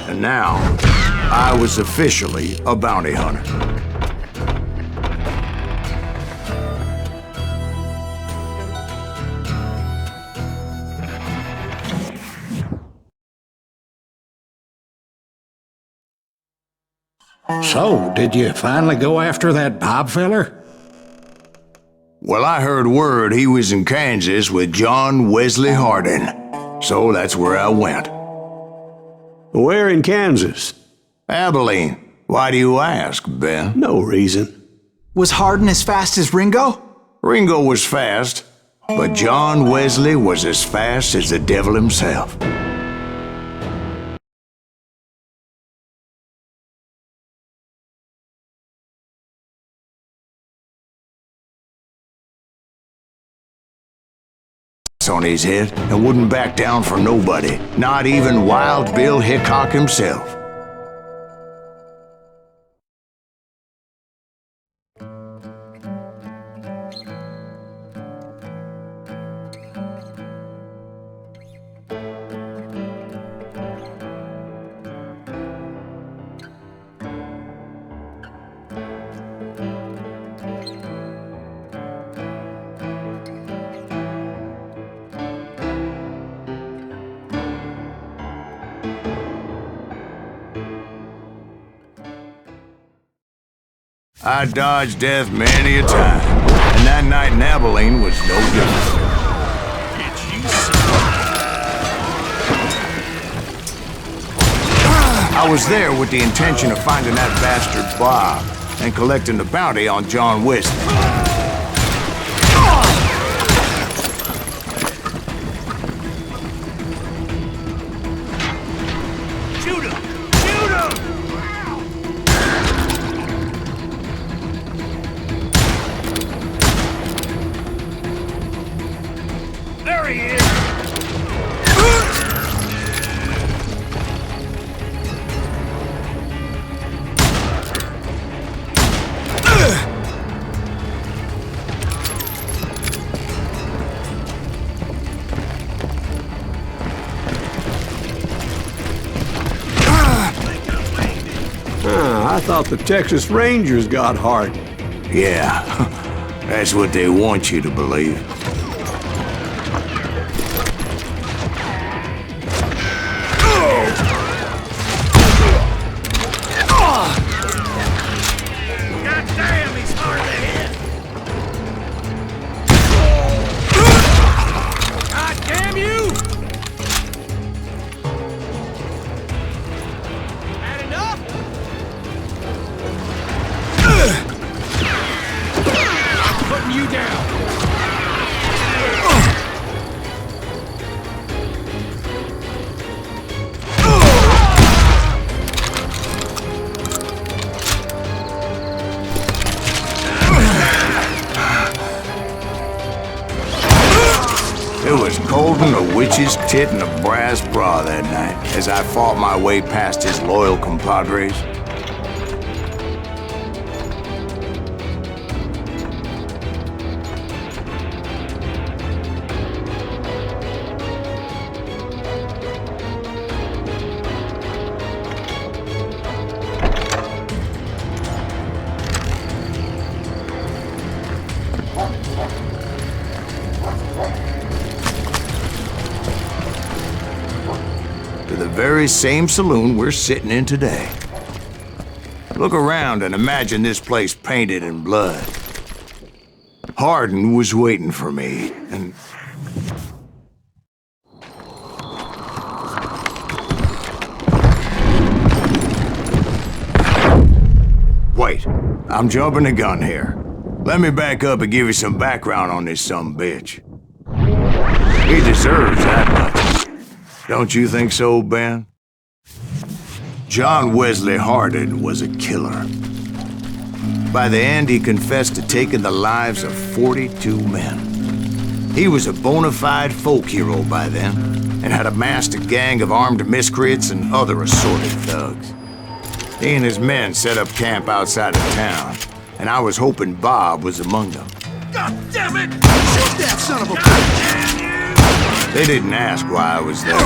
And now, I was officially a bounty hunter. So, did you finally go after that Bob feller? Well, I heard word he was in Kansas with John Wesley Hardin, so that's where I went. Where in Kansas? Abilene. Why do you ask, Ben? No reason. Was Hardin as fast as Ringo? Ringo was fast, but John Wesley was as fast as the devil himself. On his head and wouldn't back down for nobody, not even Wild Bill Hickok himself. I dodged death many a time, and that night in Abilene was no different. I was there with the intention of finding that bastard Bob and collecting the bounty on John Wesley. I thought the Texas Rangers got Hardin. Yeah, that's what they want you to believe. Goddamn, he's hard to hit! God damn you! Had enough? Putting you down. It was cold in a witch's tit and a brass bra that night as I fought my way past his loyal compadres. To the very same saloon we're sitting in today. Look around and imagine this place painted in blood. Hardin was waiting for me, and... Wait, I'm jumping the gun here. Let me back up and give you some background on this sumbitch. He deserves that much. Don't you think so, Ben? John Wesley Hardin was a killer. By the end, he confessed to taking the lives of 42 men. He was a bona fide folk hero by then, and had amassed a gang of armed miscreants and other assorted thugs. He and his men set up camp outside of town, and I was hoping Bob was among them. God damn it! Shoot that son of a bitch! They didn't ask why I was there.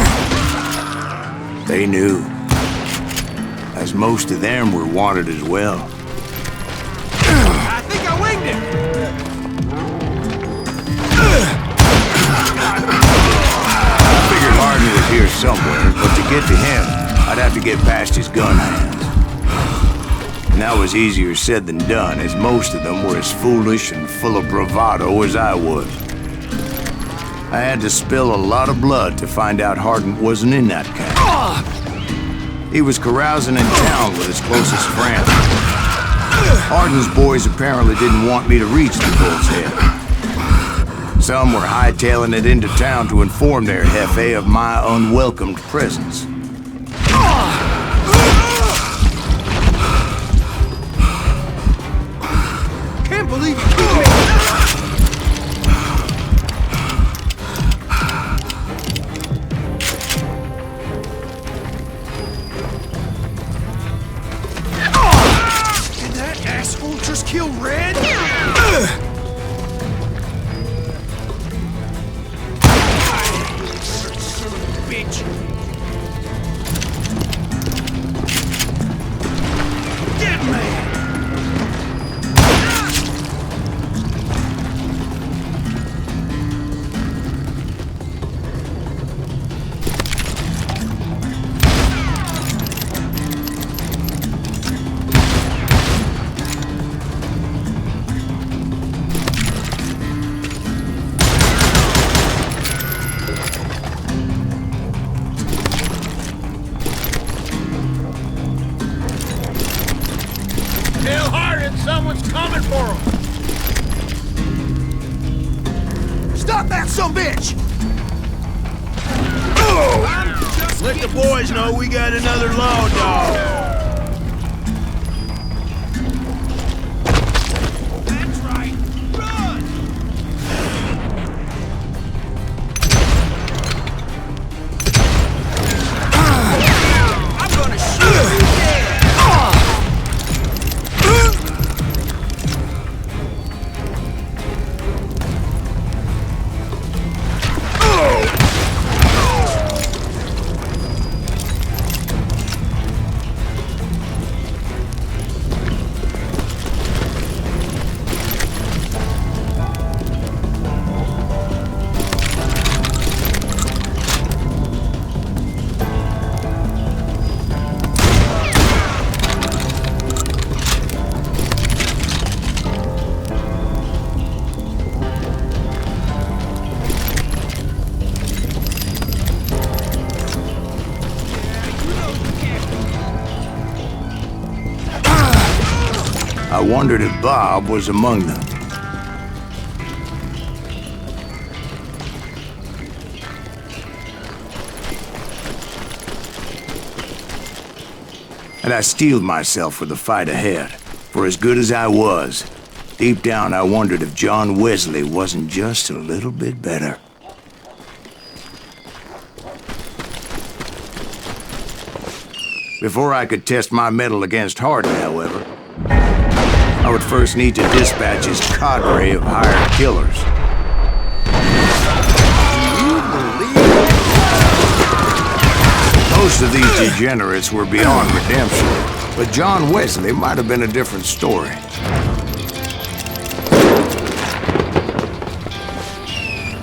They knew. As most of them were wanted as well. I think I winged it! I figured Harden was here somewhere, but to get to him, I'd have to get past his gun hands. And that was easier said than done, as most of them were as foolish and full of bravado as I was. I had to spill a lot of blood to find out Harden wasn't in that camp. He was carousing in town with his closest friend. Harden's boys apparently didn't want me to reach the bull's head. Some were hightailing it into town to inform their jefe of my unwelcomed presence. Can't believe you killed me! Did that asshole just kill Red? Son of a bitch! Dead man! Tell Harden someone's coming for him. Stop that sumbitch! Let the boys know we got another law dog. That's right! Run! I'm gonna shoot you dead! I wondered if Bob was among them. And I steeled myself for the fight ahead. For as good as I was, deep down I wondered if John Wesley wasn't just a little bit better. Before I could test my mettle against Harden, however, I would first need to dispatch his cadre of hired killers. Most of these degenerates were beyond redemption, but John Wesley might have been a different story.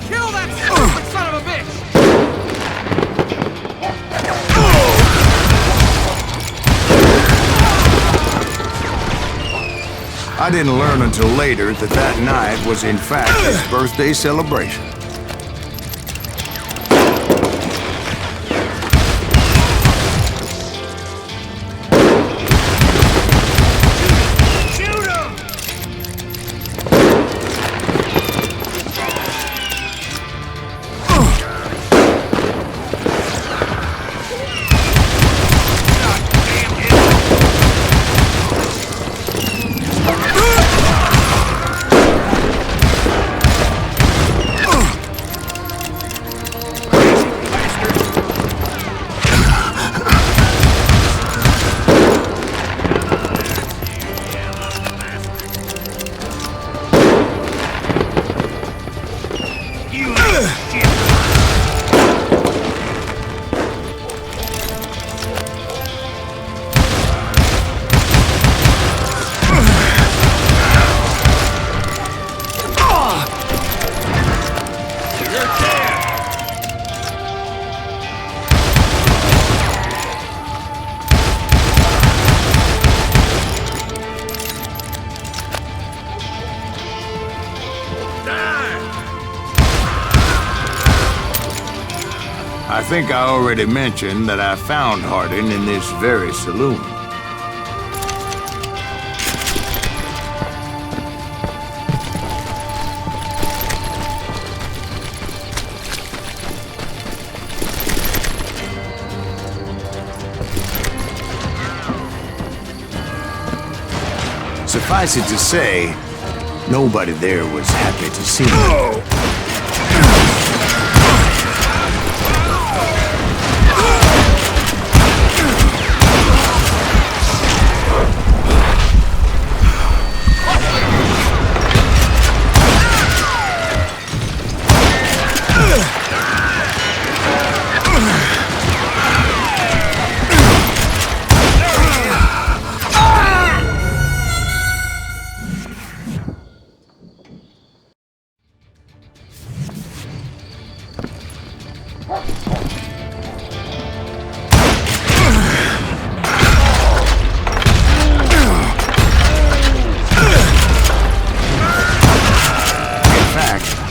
Kill that stupid son of a bitch! I didn't learn until later that that night was in fact his birthday celebration. I think I already mentioned that I found Harding in this very saloon. Suffice it to say, nobody there was happy to see me.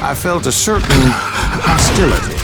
I felt a certain hostility.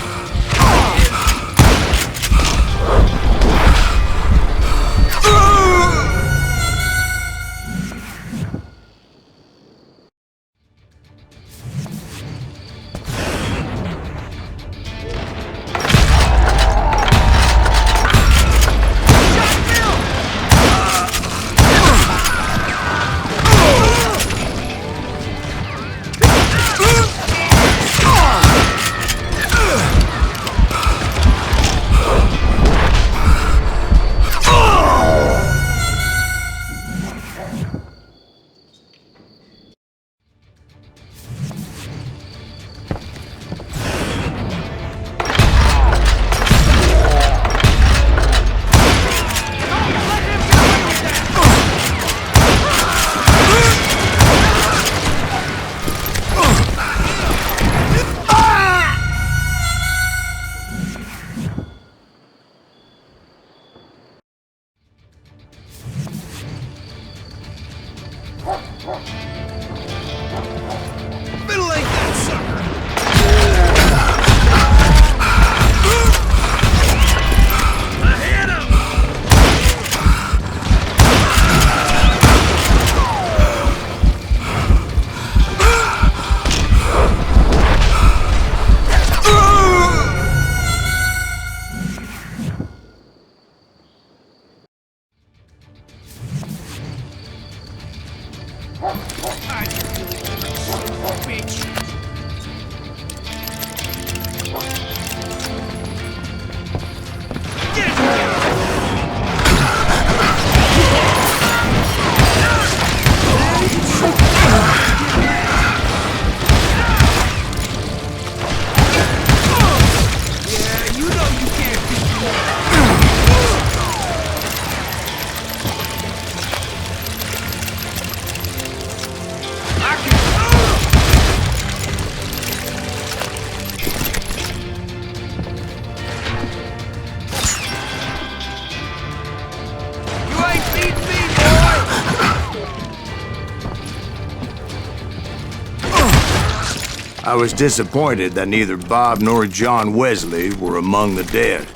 I was disappointed that neither Bob nor John Wesley were among the dead.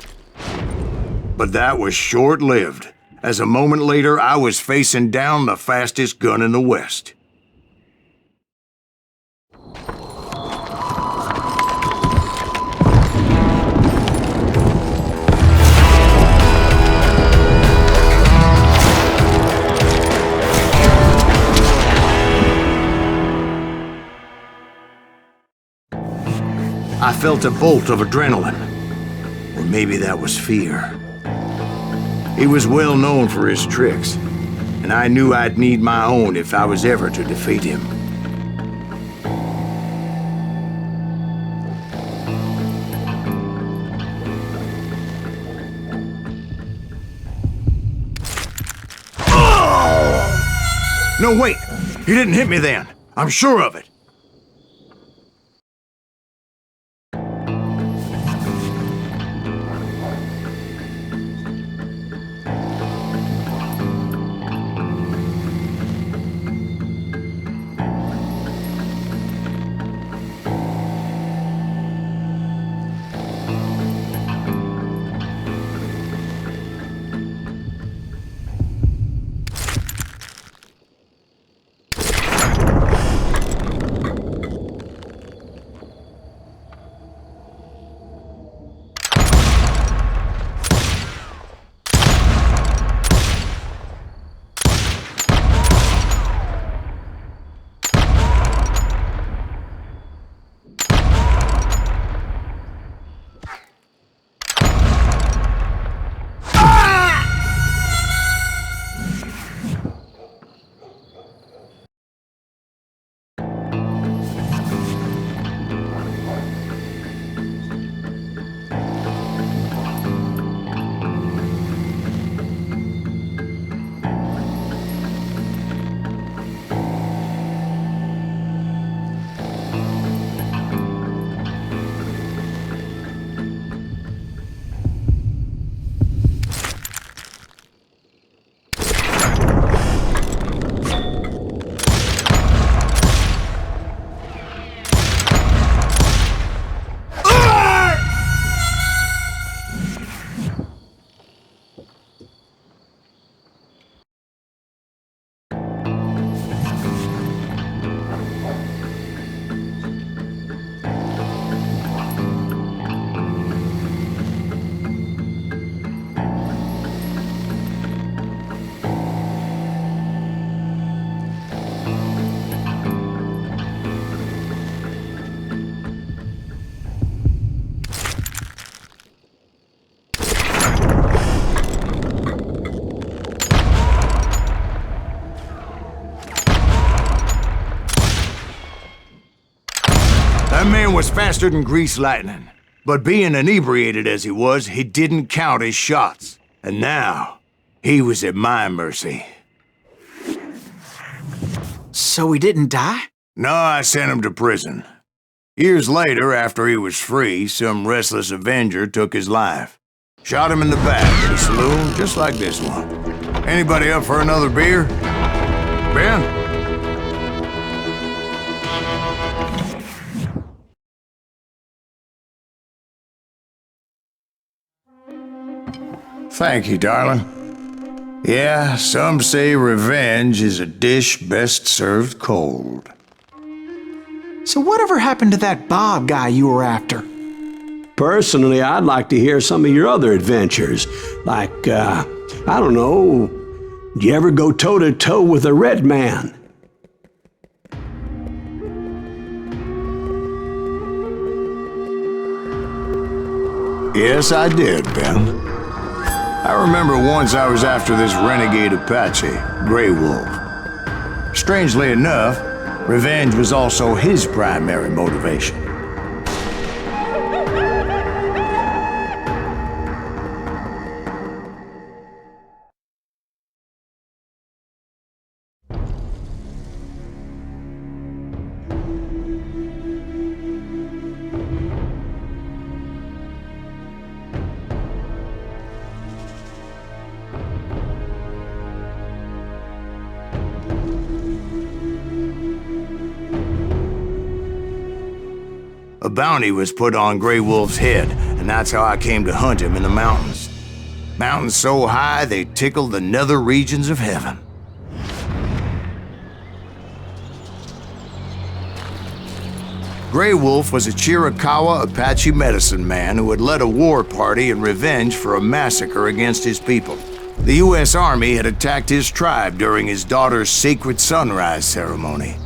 But that was short-lived, as a moment later I was facing down the fastest gun in the West. I felt a bolt of adrenaline, or maybe that was fear. He was well known for his tricks, and I knew I'd need my own if I was ever to defeat him. No, wait! He didn't hit me then. I'm sure of it. That man was faster than greased lightning. But being inebriated as he was, he didn't count his shots. And now, he was at my mercy. So he didn't die? No, I sent him to prison. Years later, after he was free, some restless avenger took his life. Shot him in the back at a saloon just like this one. Anybody up for another beer? Ben? Thank you, darling. Yeah, some say revenge is a dish best served cold. So whatever happened to that Bob guy you were after? Personally, I'd like to hear some of your other adventures. Like, I don't know, did you ever go toe-to-toe with a red man? Yes, I did, Ben. I remember once I was after this renegade Apache, Grey Wolf. Strangely enough, revenge was also his primary motivation. A bounty was put on Grey Wolf's head, and that's how I came to hunt him in the mountains. Mountains so high they tickled the nether regions of heaven. Grey Wolf was a Chiricahua Apache medicine man who had led a war party in revenge for a massacre against his people. The U.S. Army had attacked his tribe during his daughter's sacred sunrise ceremony,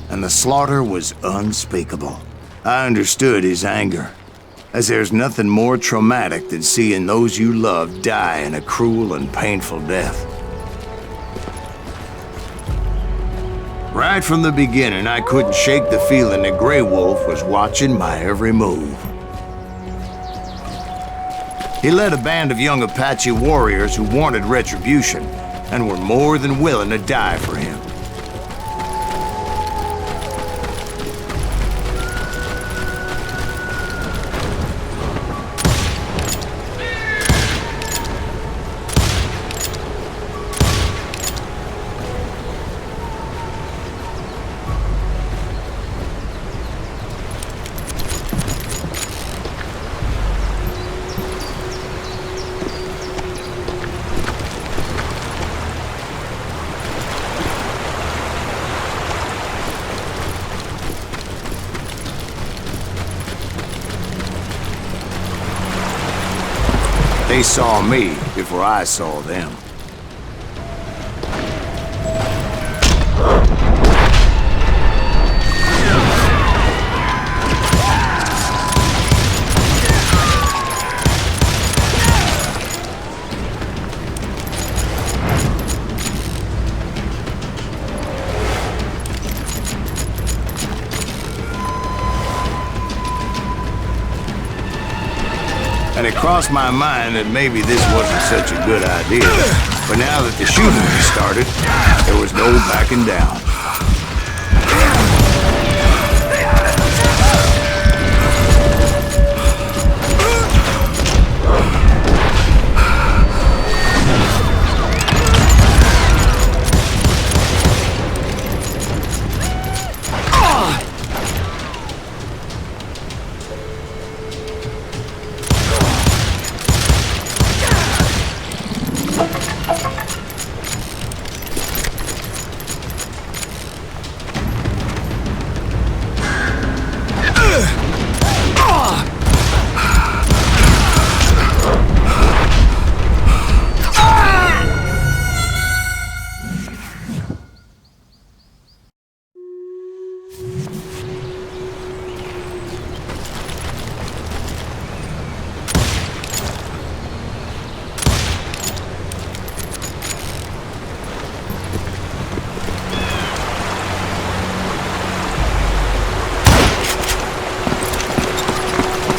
and the slaughter was unspeakable. I understood his anger, as there's nothing more traumatic than seeing those you love die in a cruel and painful death. Right from the beginning, I couldn't shake the feeling that Grey Wolf was watching my every move. He led a band of young Apache warriors who wanted retribution and were more than willing to die for him. They saw me before I saw them. And it crossed my mind that maybe this wasn't such a good idea. But now that the shooting had started, there was no backing down.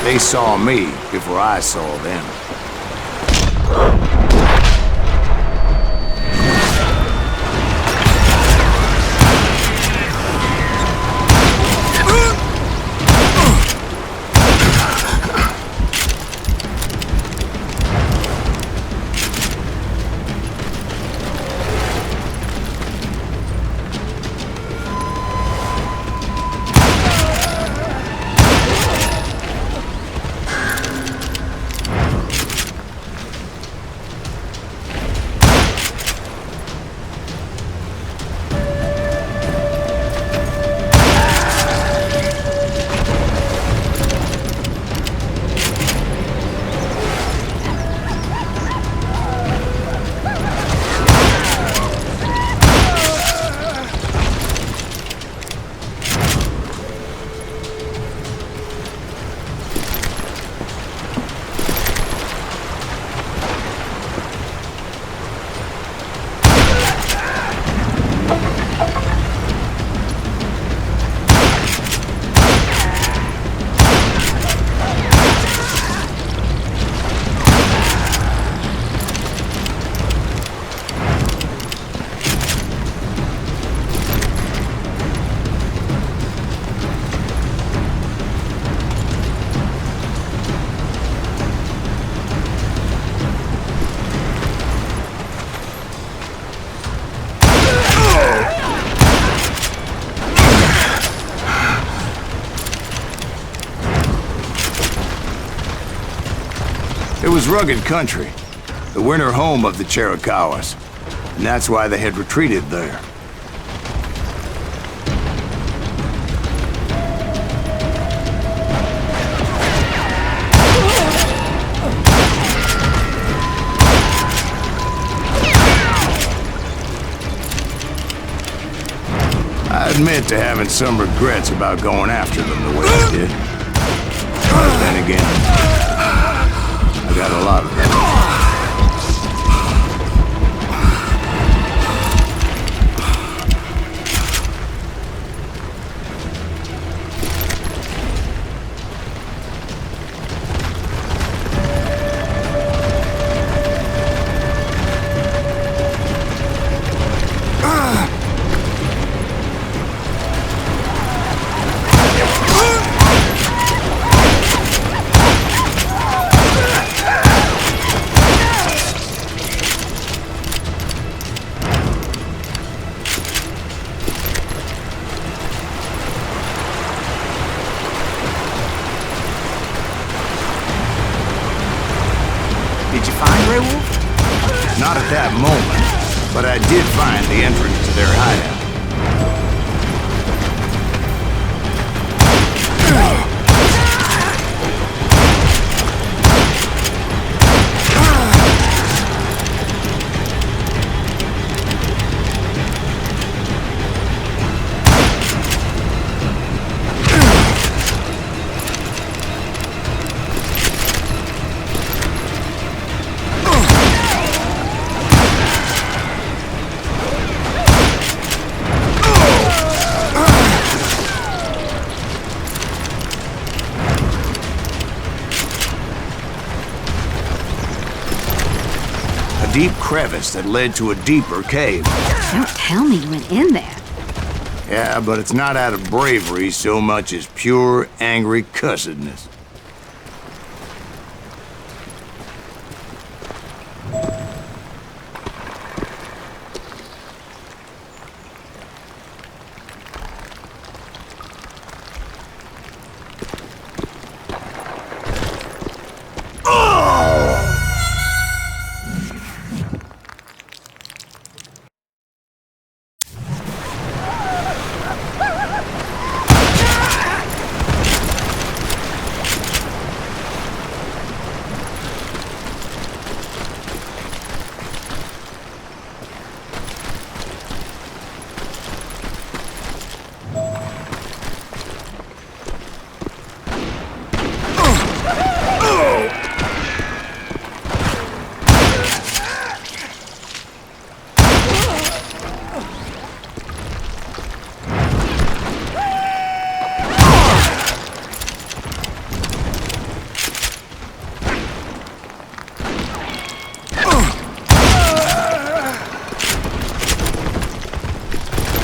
They saw me before I saw them. It was rugged country, the winter home of the Chiricahuas, and that's why they had retreated there. I admit to having some regrets about going after them the way I did. But then again, I got a lot of them. Did you find Grey Wolf? Not at that moment, but I did find the entrance to their hideout. A deep crevice that led to a deeper cave. Don't tell me you went in there. Yeah, but it's not out of bravery so much as pure, angry cussedness.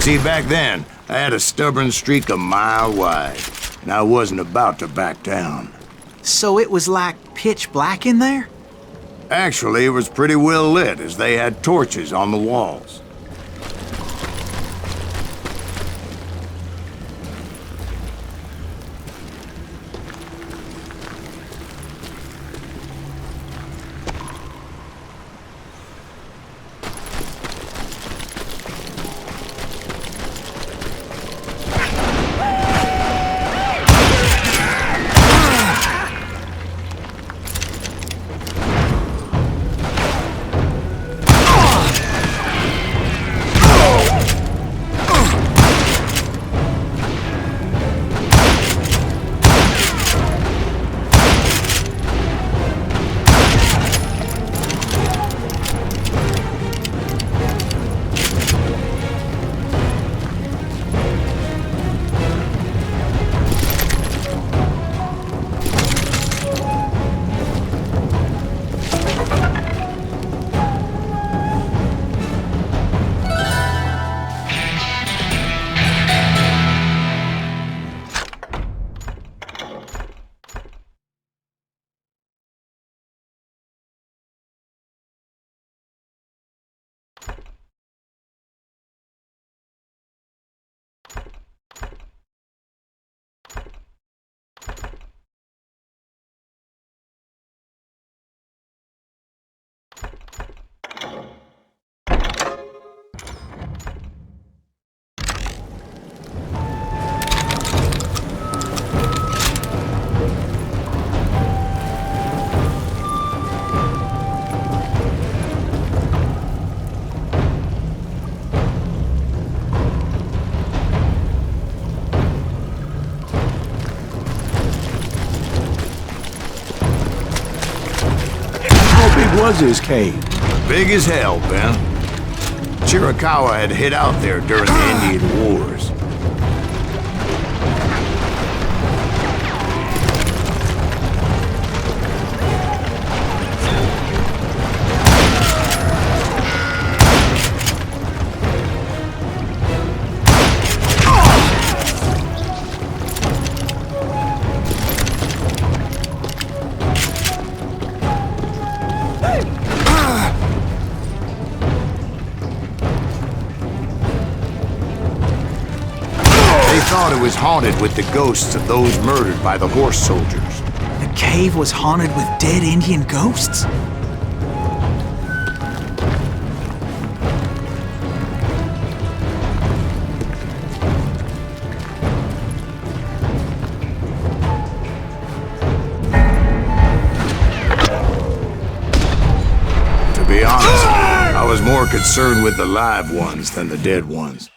See, back then, I had a stubborn streak a mile wide, and I wasn't about to back down. So it was like pitch black in there? Actually, it was pretty well lit, as they had torches on the walls. Was his cave? Big as hell, Ben. Chiricahua had hid out there during the Indian Wars. Thought it was haunted with the ghosts of those murdered by the horse soldiers. The cave was haunted with dead Indian ghosts? To be honest, I was more concerned with the live ones than the dead ones.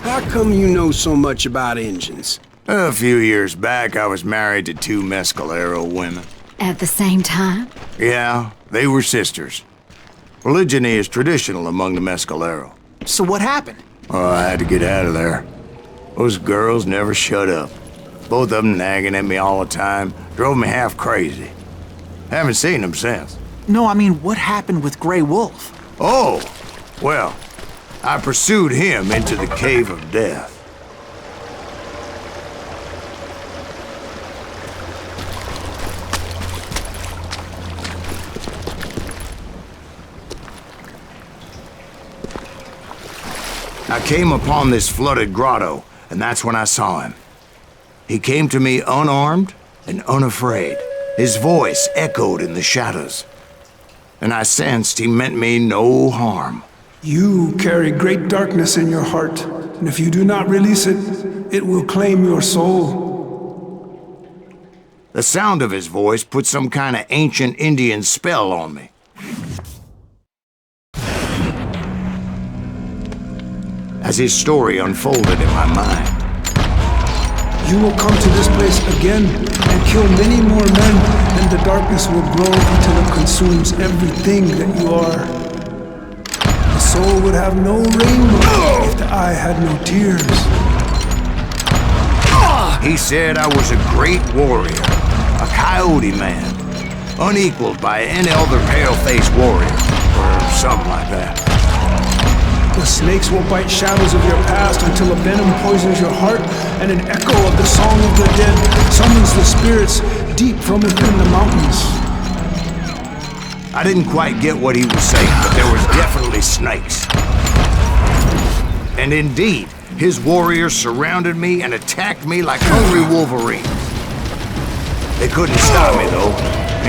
How come you know so much about engines? A few years back, I was married to two Mescalero women. At the same time? Yeah, they were sisters. Polygyny is traditional among the Mescalero. So what happened? Oh, I had to get out of there. Those girls never shut up. Both of them nagging at me all the time. Drove me half crazy. Haven't seen them since. No, I mean, what happened with Grey Wolf? Oh, well, I pursued him into the Cave of Death. I came upon this flooded grotto, and that's when I saw him. He came to me unarmed and unafraid. His voice echoed in the shadows, and I sensed he meant me no harm. You carry great darkness in your heart, and if you do not release it, it will claim your soul. The sound of his voice put some kind of ancient Indian spell on me. As his story unfolded in my mind, you will come to this place again and kill many more men, and the darkness will grow until it consumes everything that you are. The soul would have no rainbow if the eye had no tears. He said I was a great warrior, a coyote man, unequaled by any other pale-faced warrior, or something like that. The snakes will bite shadows of your past until a venom poisons your heart, and an echo of the song of the dead summons the spirits deep from within the mountains. I didn't quite get what he was saying, but there was definitely snakes. And indeed, his warriors surrounded me and attacked me like hungry wolverines. They couldn't stop me, though,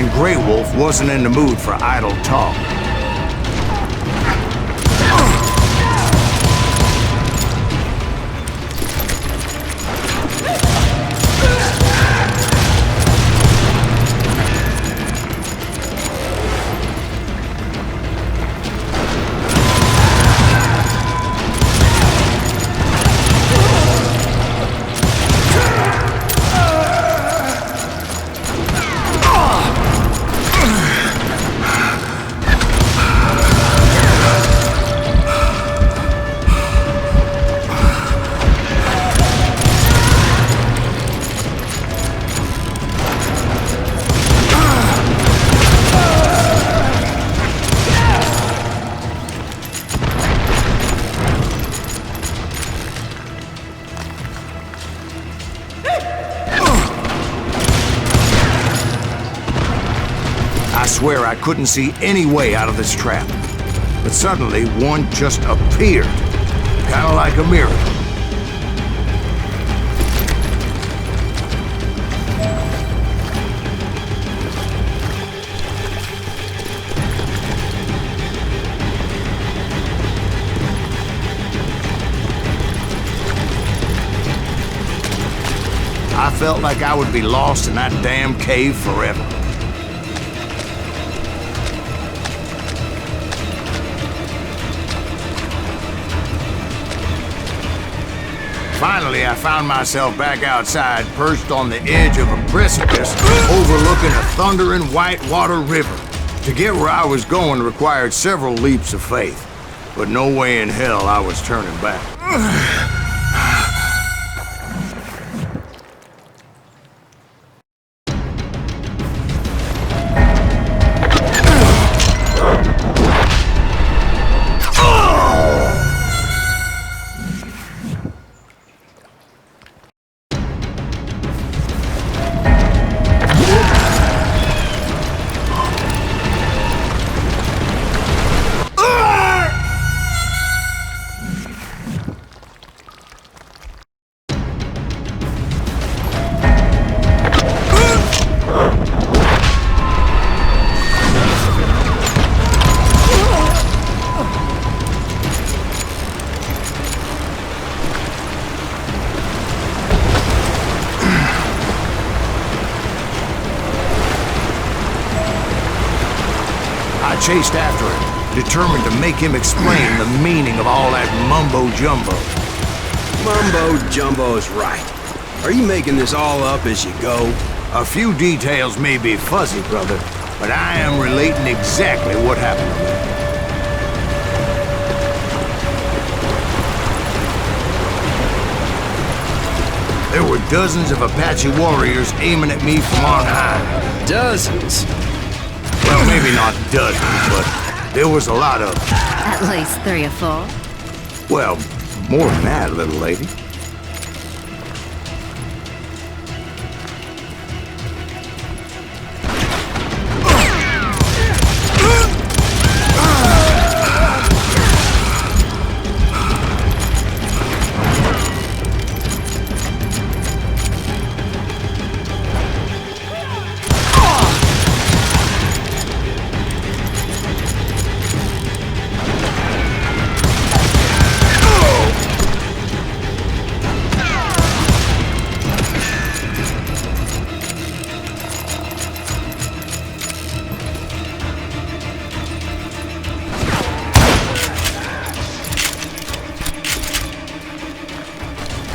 and Grey Wolf wasn't in the mood for idle talk. I swear I couldn't see any way out of this trap. But suddenly, one just appeared. Kind of like a miracle. I felt like I would be lost in that damn cave forever. Finally, I found myself back outside, perched on the edge of a precipice, overlooking a thundering whitewater river. To get where I was going required several leaps of faith, but no way in hell I was turning back. I chased after him, determined to make him explain the meaning of all that mumbo-jumbo. Mumbo-jumbo is right. Are you making this all up as you go? A few details may be fuzzy, brother, but I am relating exactly what happened to me. There were dozens of Apache warriors aiming at me from on high. Dozens? Well, maybe not dozens, but there was a lot of them. At least 3 or 4. Well, more than that, little lady.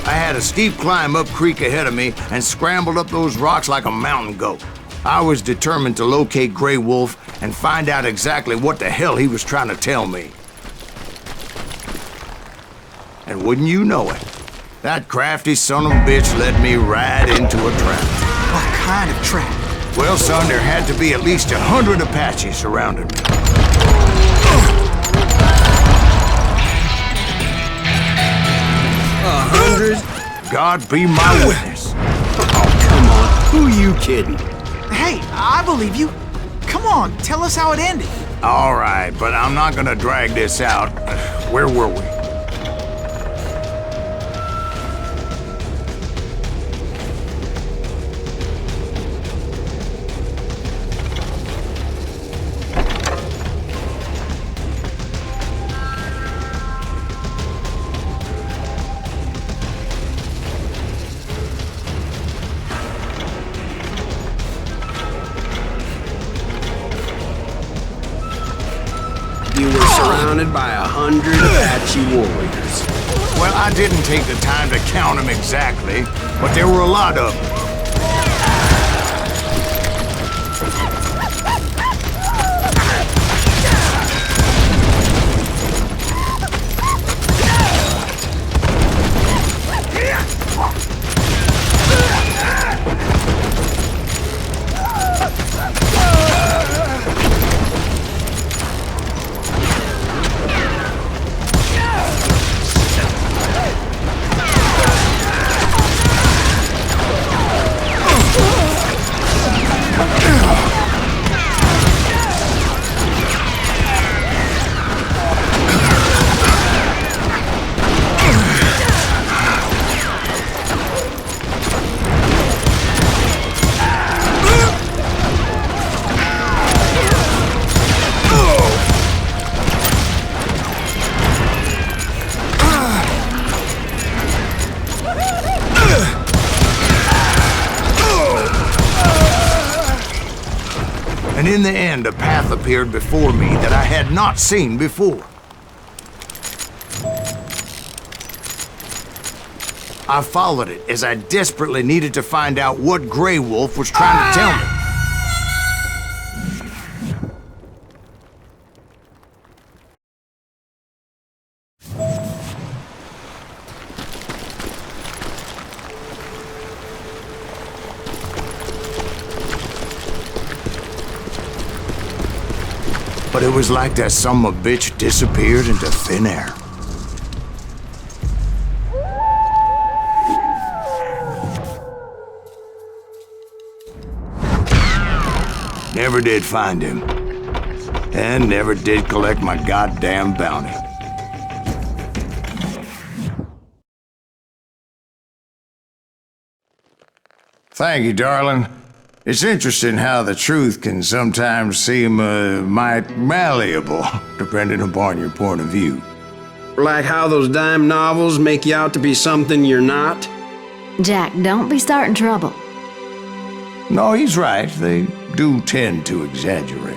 I had a steep climb up creek ahead of me and scrambled up those rocks like a mountain goat. I was determined to locate Grey Wolf and find out exactly what the hell he was trying to tell me. And wouldn't you know it, that crafty son of a bitch led me right into a trap. What kind of trap? Well, son, there had to be at least 100 Apaches surrounding me. 100? God be my witness. Oh, come on. Who are you kidding? Hey, I believe you. Come on, tell us how it ended. All right, but I'm not gonna drag this out. Where were we? You were surrounded by 100 Apache warriors. Well, I didn't take the time to count them exactly, but there were a lot of them. And in the end, a path appeared before me that I had not seen before. I followed it as I desperately needed to find out what Grey Wolf was trying to tell me. But it was like that son of a bitch disappeared into thin air. Never did find him. And never did collect my goddamn bounty. Thank you, darling. It's interesting how the truth can sometimes seem, might malleable, depending upon your point of view. Like how those dime novels make you out to be something you're not? Jack, don't be starting trouble. No, he's right. They do tend to exaggerate.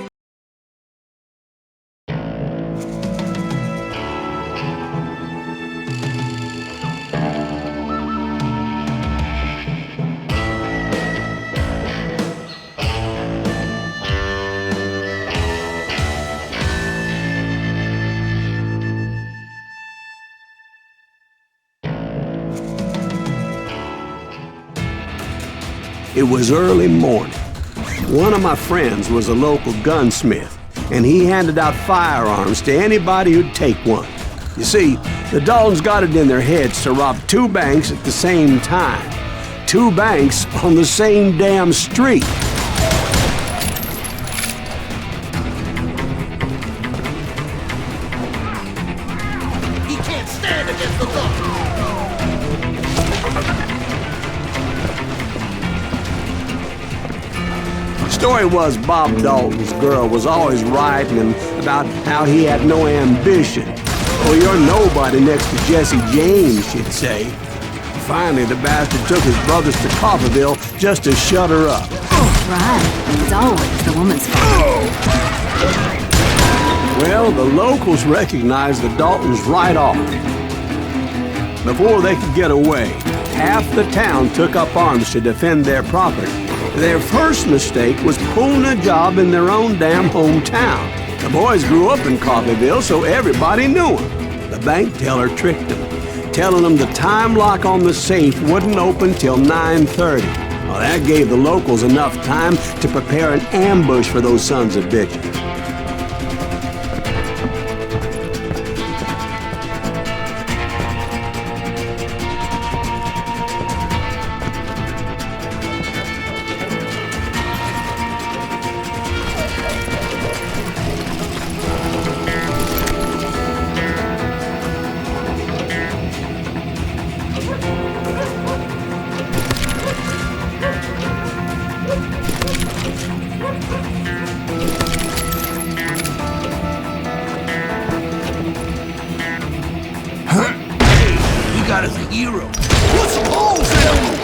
It was early morning. One of my friends was a local gunsmith, and he handed out firearms to anybody who'd take one. You see, the Daltons got it in their heads to rob 2 banks at the same time. 2 banks on the same damn street. He can't stand against the law. The story was Bob Dalton's girl was always writing him about how he had no ambition. Oh, you're nobody next to Jesse James, she'd say. Finally, the bastard took his brothers to Coffeyville just to shut her up. Right. It's always the woman's fault. Well, the locals recognized the Daltons right off. Before they could get away, half the town took up arms to defend their property. Their first mistake was pulling a job in their own damn hometown. The boys grew up in Coffeyville, so everybody knew them. The bank teller tricked them, telling them the time lock on the safe wouldn't open till 9:30. Well, that gave the locals enough time to prepare an ambush for those sons of bitches. He got us a hero. Put some holes in him!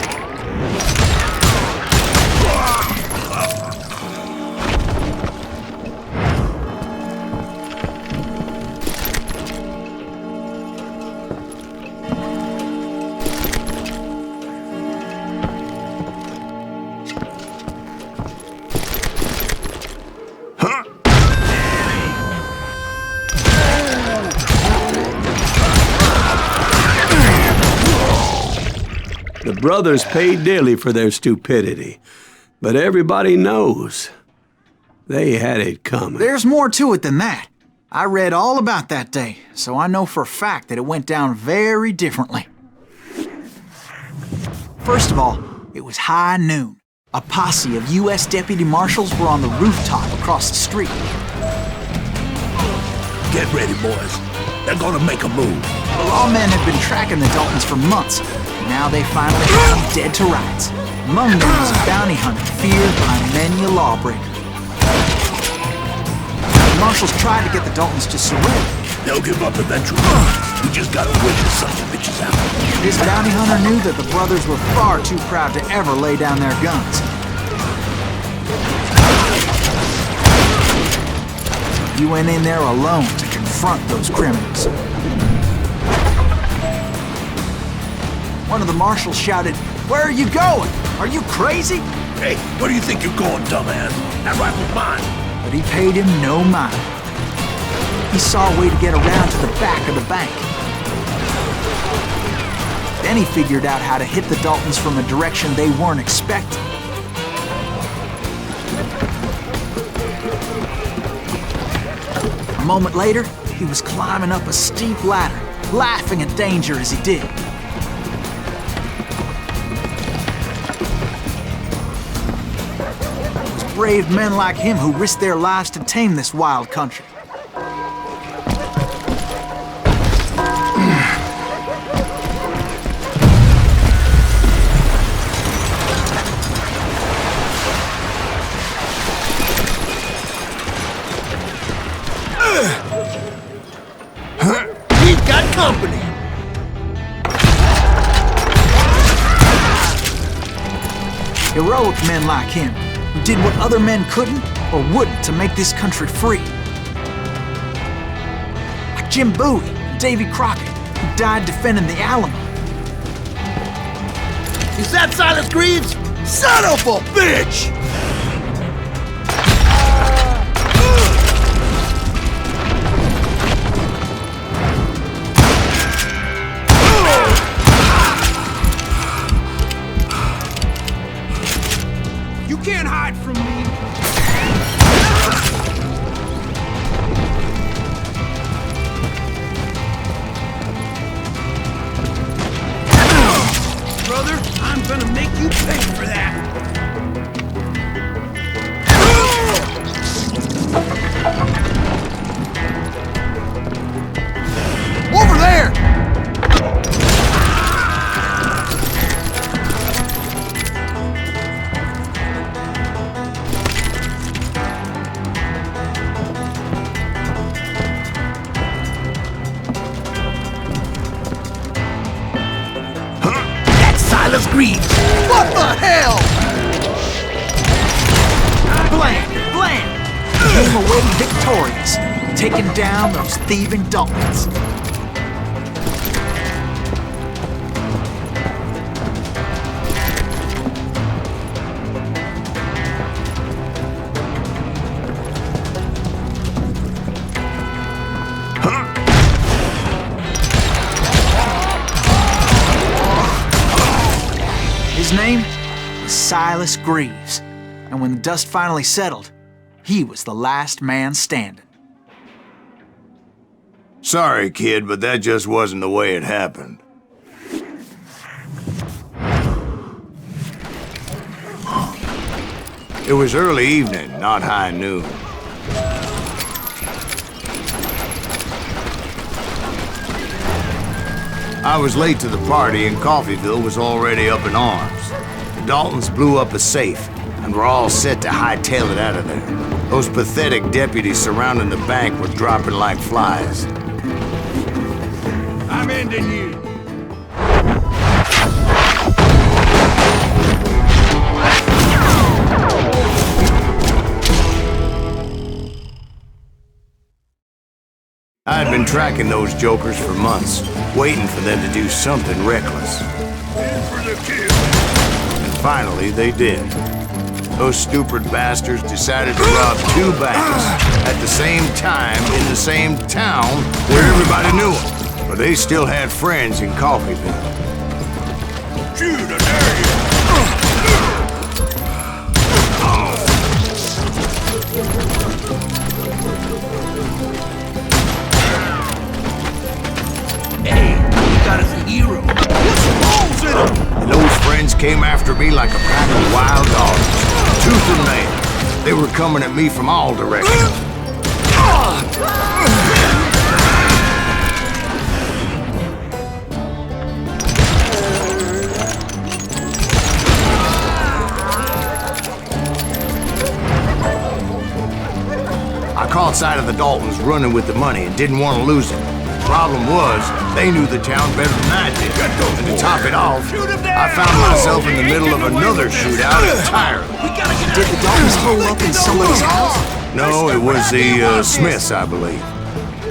The brothers paid dearly for their stupidity, but everybody knows they had it coming. There's more to it than that. I read all about that day, so I know for a fact that it went down very differently. First of all, it was high noon. A posse of U.S. deputy marshals were on the rooftop across the street. Get ready, boys. They're gonna make a move. The lawmen had been tracking the Daltons for months. Now they finally had them dead to rights. Among them was a bounty hunter feared by many a lawbreaker. The marshals tried to get the Daltons to surrender. They'll give up eventually. We just gotta wait the sons of bitches out. This bounty hunter knew that the brothers were far too proud to ever lay down their guns. He went in there alone to confront those criminals. One of the marshals shouted, "Where are you going? Are you crazy?" Hey, where do you think you're going, dumbass? That rifle's mine. But he paid him no mind. He saw a way to get around to the back of the bank. Then he figured out how to hit the Daltons from a direction they weren't expecting. A moment later, he was climbing up a steep ladder, laughing at danger as he did. It was brave men like him who risked their lives to tame this wild country. We've got company. Heroic men like him, who did what other men couldn't or wouldn't to make this country free. Like Jim Bowie and Davy Crockett, who died defending the Alamo. Is that Silas Greaves? Son of a bitch! gonna make you pay for that! Over there! Silas Green! What the hell? Bland! Came away victorious, taking down those thieving Daltons. His name was Silas Greaves, and when the dust finally settled, he was the last man standing. Sorry, kid, but that just wasn't the way it happened. It was early evening, not high noon. I was late to the party and Coffeyville was already up in arms. The Daltons blew up a safe and were all set to hightail it out of there. Those pathetic deputies surrounding the bank were dropping like flies. I'm ending you. I had been tracking those jokers for months, waiting for them to do something reckless. In for the kill. And finally, they did. Those stupid bastards decided to rob 2 banks at the same time in the same town where everybody knew them. But they still had friends in Coffeyville. Shoot, I dare you. Hey, you got us a hero. And those friends came after me like a pack of wild dogs, tooth and nail. They were coming at me from all directions. I caught sight of the Daltons running with the money and didn't want to lose it. Problem was, they knew the town better than I did. And to top it off, I found myself in the middle of another shootout entirely. Did the Daltons hole up in somebody's house? No, it was the Smiths, I believe.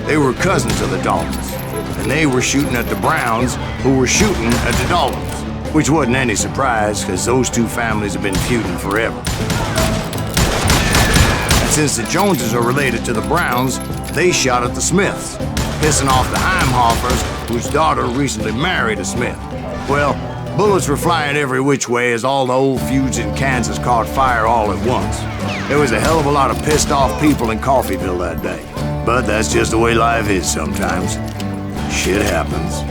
They were cousins of the Daltons, and they were shooting at the Browns, who were shooting at the Daltons, which wasn't any surprise, because those 2 families have been feuding forever. And since the Joneses are related to the Browns, they shot at the Smiths, pissing off the Heimhoffers, whose daughter recently married a Smith. Well, bullets were flying every which way as all the old feuds in Kansas caught fire all at once. There was a hell of a lot of pissed off people in Coffeyville that day. But that's just the way life is sometimes. Shit happens.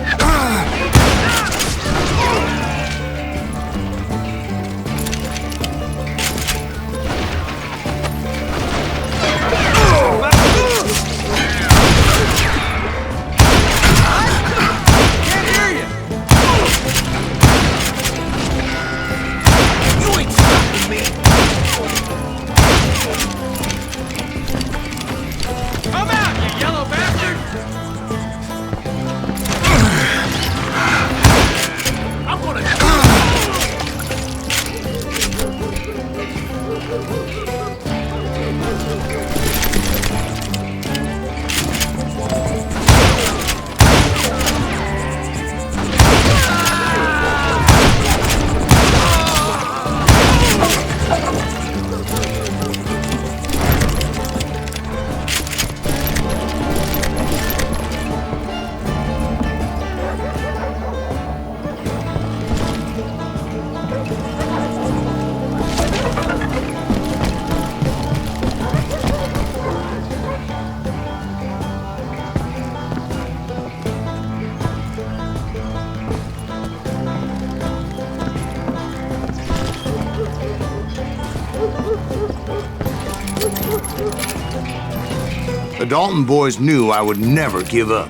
The Dalton boys knew I would never give up.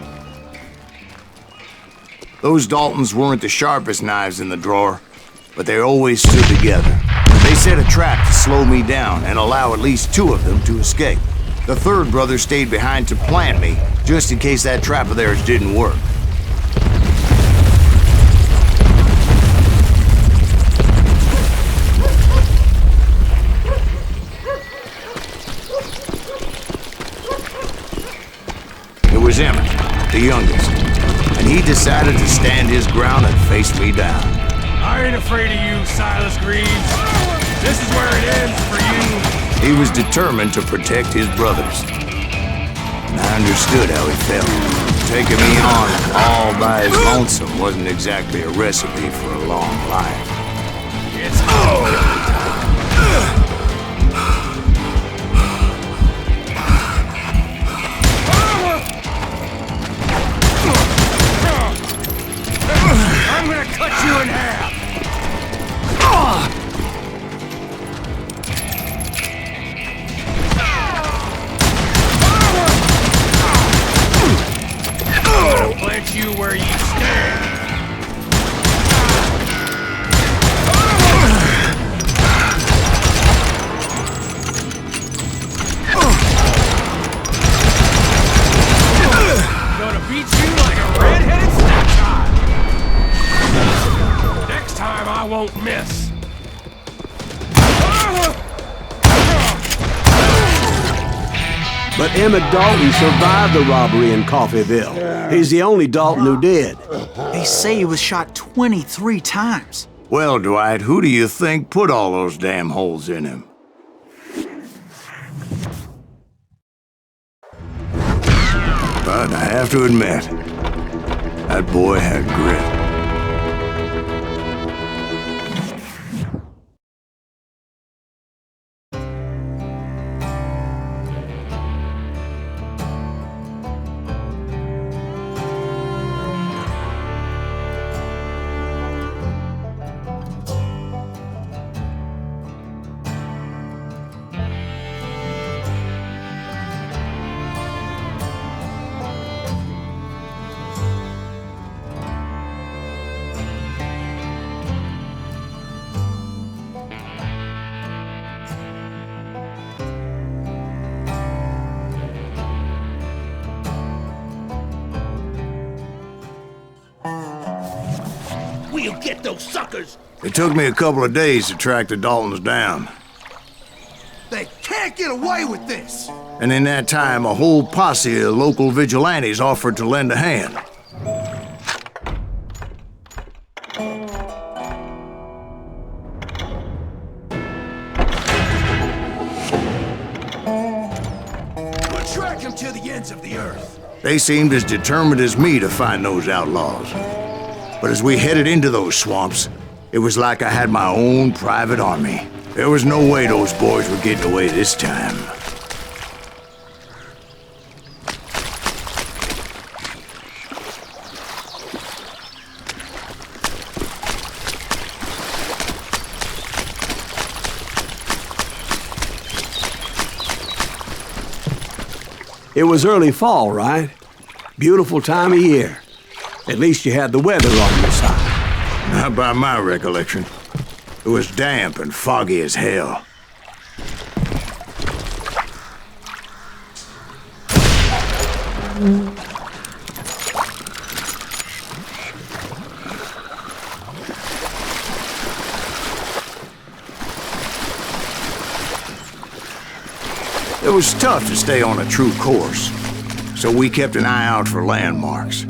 Those Daltons weren't the sharpest knives in the drawer, but they always stood together. They set a trap to slow me down and allow at least 2 of them to escape. The third brother stayed behind to plant me, just in case that trap of theirs didn't work. It was Emmett, the youngest, and he decided to stand his ground and face me down. I ain't afraid of you, Silas Greaves. This is where it ends for you. He was determined to protect his brothers. And I understood how he felt. Taking me on all by his lonesome wasn't exactly a recipe for a long life. It's over. I'm gonna cut you in half! I'm gonna plant you where you stand! Gonna beat you like a red-headed snapshot! Next time I won't miss. But Emmett Dalton survived the robbery in Coffeyville. He's the only Dalton who did. They say he was shot 23 times. Well, Dwight, who do you think put all those damn holes in him? But I have to admit, that boy had grit. We'll get those suckers! It took me a couple of days to track the Daltons down. They can't get away with this! And in that time, a whole posse of local vigilantes offered to lend a hand. We'll track them to the ends of the earth. They seemed as determined as me to find those outlaws. But as we headed into those swamps, it was like I had my own private army. There was no way those boys were getting away this time. It was early fall, right? Beautiful time of year. At least you had the weather on your side. Not by my recollection. It was damp and foggy as hell. It was tough to stay on a true course, so we kept an eye out for landmarks.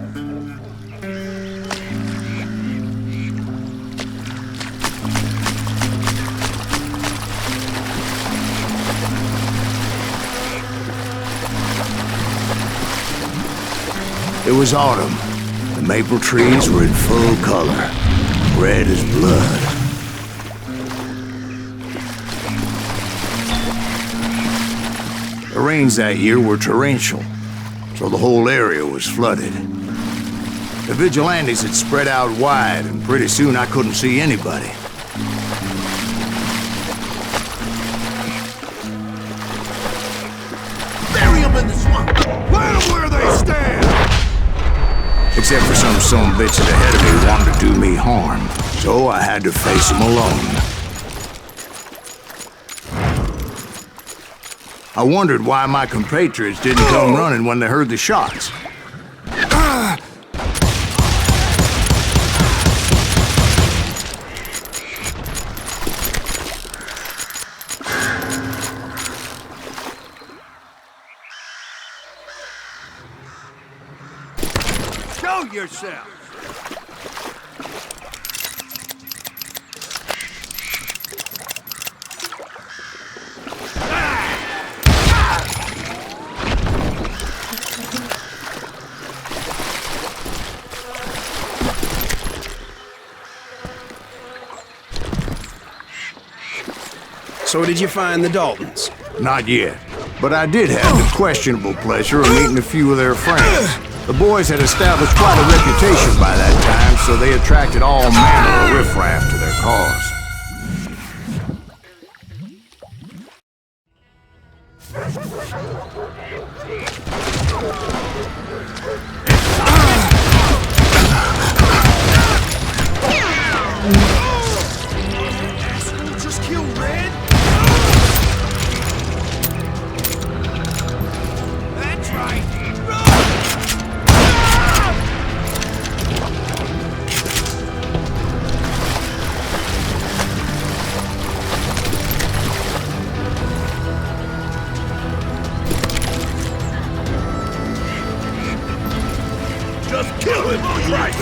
It was autumn. The maple trees were in full color, red as blood. The rains that year were torrential, so the whole area was flooded. The vigilantes had spread out wide, and pretty soon I couldn't see anybody. Bury them in the swamp! except for some bitch ahead of me wanted to do me harm. So I had to face him alone. I wondered why my compatriots didn't come running when they heard the shots. Show yourself! So did you find the Daltons? Not yet, but I did have the questionable pleasure of meeting a few of their friends. The boys had established quite a reputation by that time, so they attracted all manner of riffraff to their cause. Just kill Red? That's right. Just kill him, right?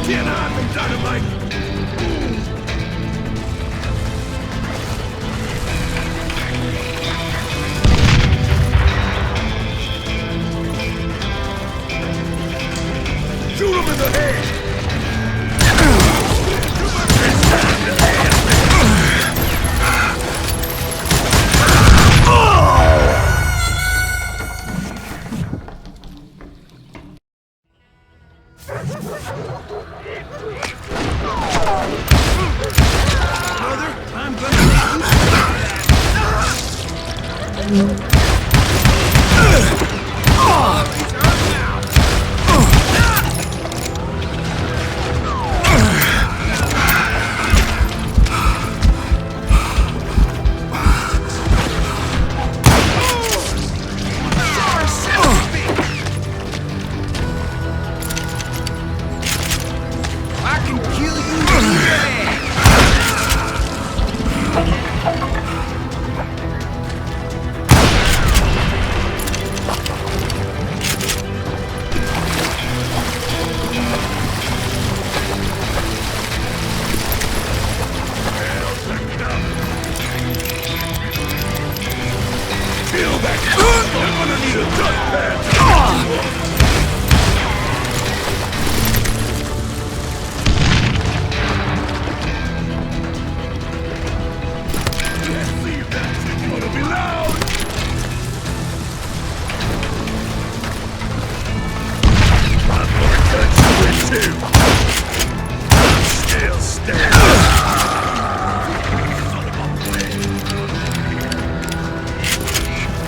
Can't hide from dynamite! Shoot him in the head!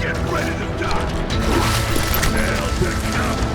Get ready to die! Now,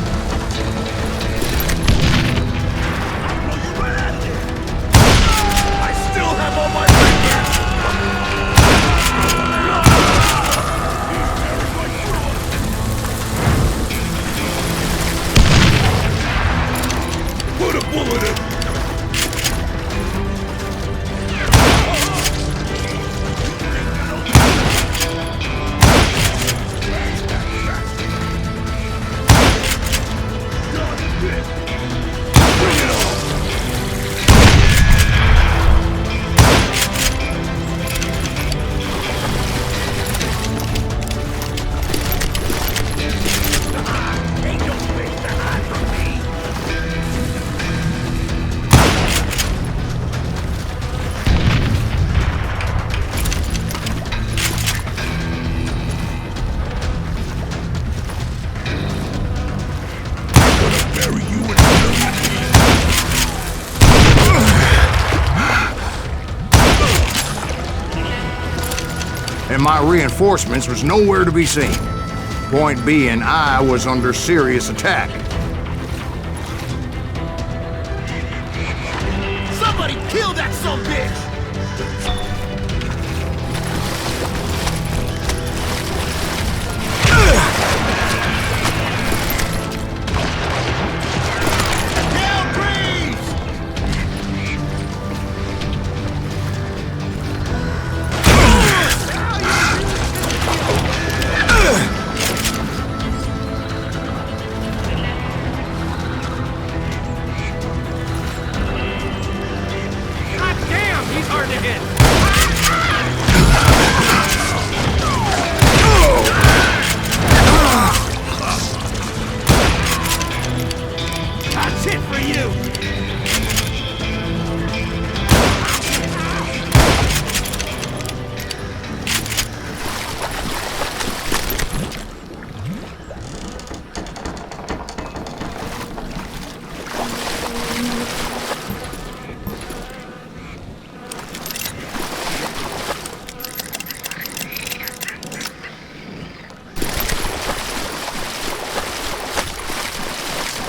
and my reinforcements was nowhere to be seen. Point being, I was under serious attack. Somebody kill that sumbitch!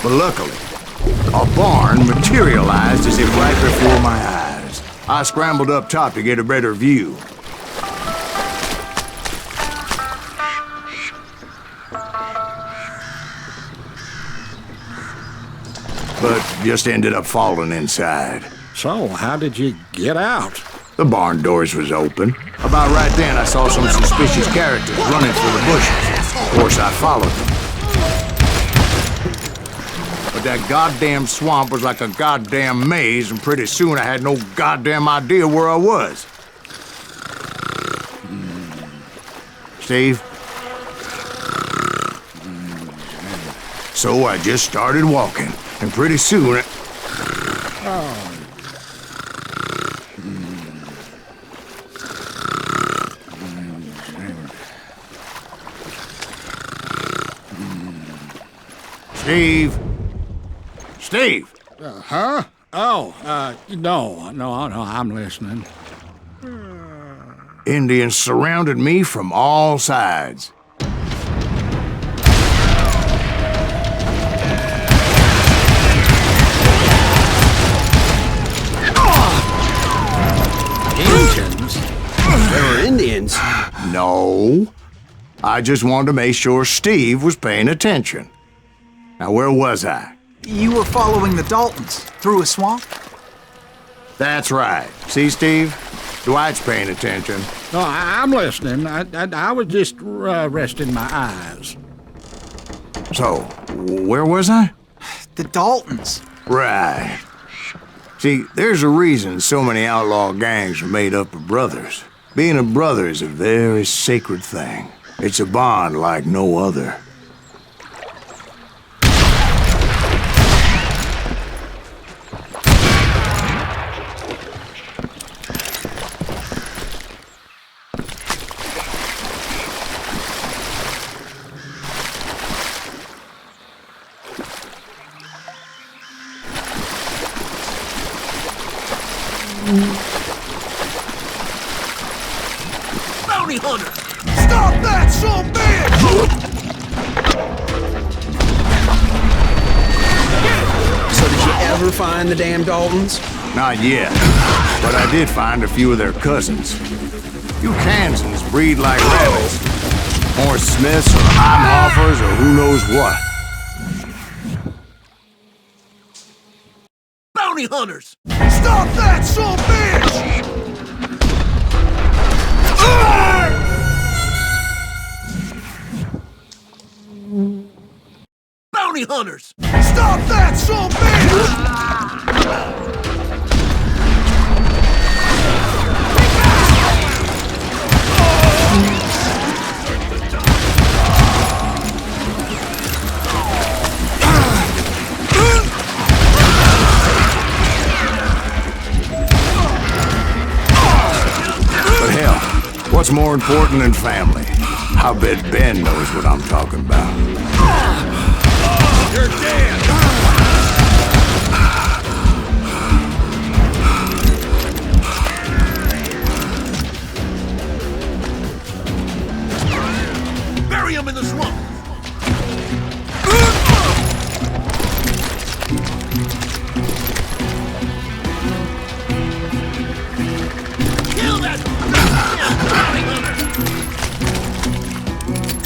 But luckily, a barn materialized as if right before my eyes. I scrambled up top to get a better view. But just ended up falling inside. So, how did you get out? The barn doors was open. About right then, I saw some suspicious characters running through the bushes. Of course, I followed them. But that goddamn swamp was like a goddamn maze, and pretty soon I had no goddamn idea where I was. Steve? So I just started walking, and pretty soon Steve? Steve! Huh? Oh, no, I'm listening. Indians surrounded me from all sides. Indians? There were Indians? No. I just wanted to make sure Steve was paying attention. Now, where was I? You were following the Daltons through a swamp? That's right. See, Steve? Dwight's paying attention. No, I'm listening. I was just resting my eyes. So, where was I? The Daltons. Right. See, there's a reason so many outlaw gangs are made up of brothers. Being a brother is a very sacred thing. It's a bond like no other. Bounty hunter! Stop that, sumbitch! So did you ever find the damn Daltons? Not yet, but I did find a few of their cousins. You Kansans breed like rabbits. More Smiths or Heimhoffers or who knows what. Bounty hunters! Stop that, sumbitch! Bounty hunters! Stop that, sumbitch! But hell, what's more important than family? I bet Ben knows what I'm talking about. You're dead! Ringo.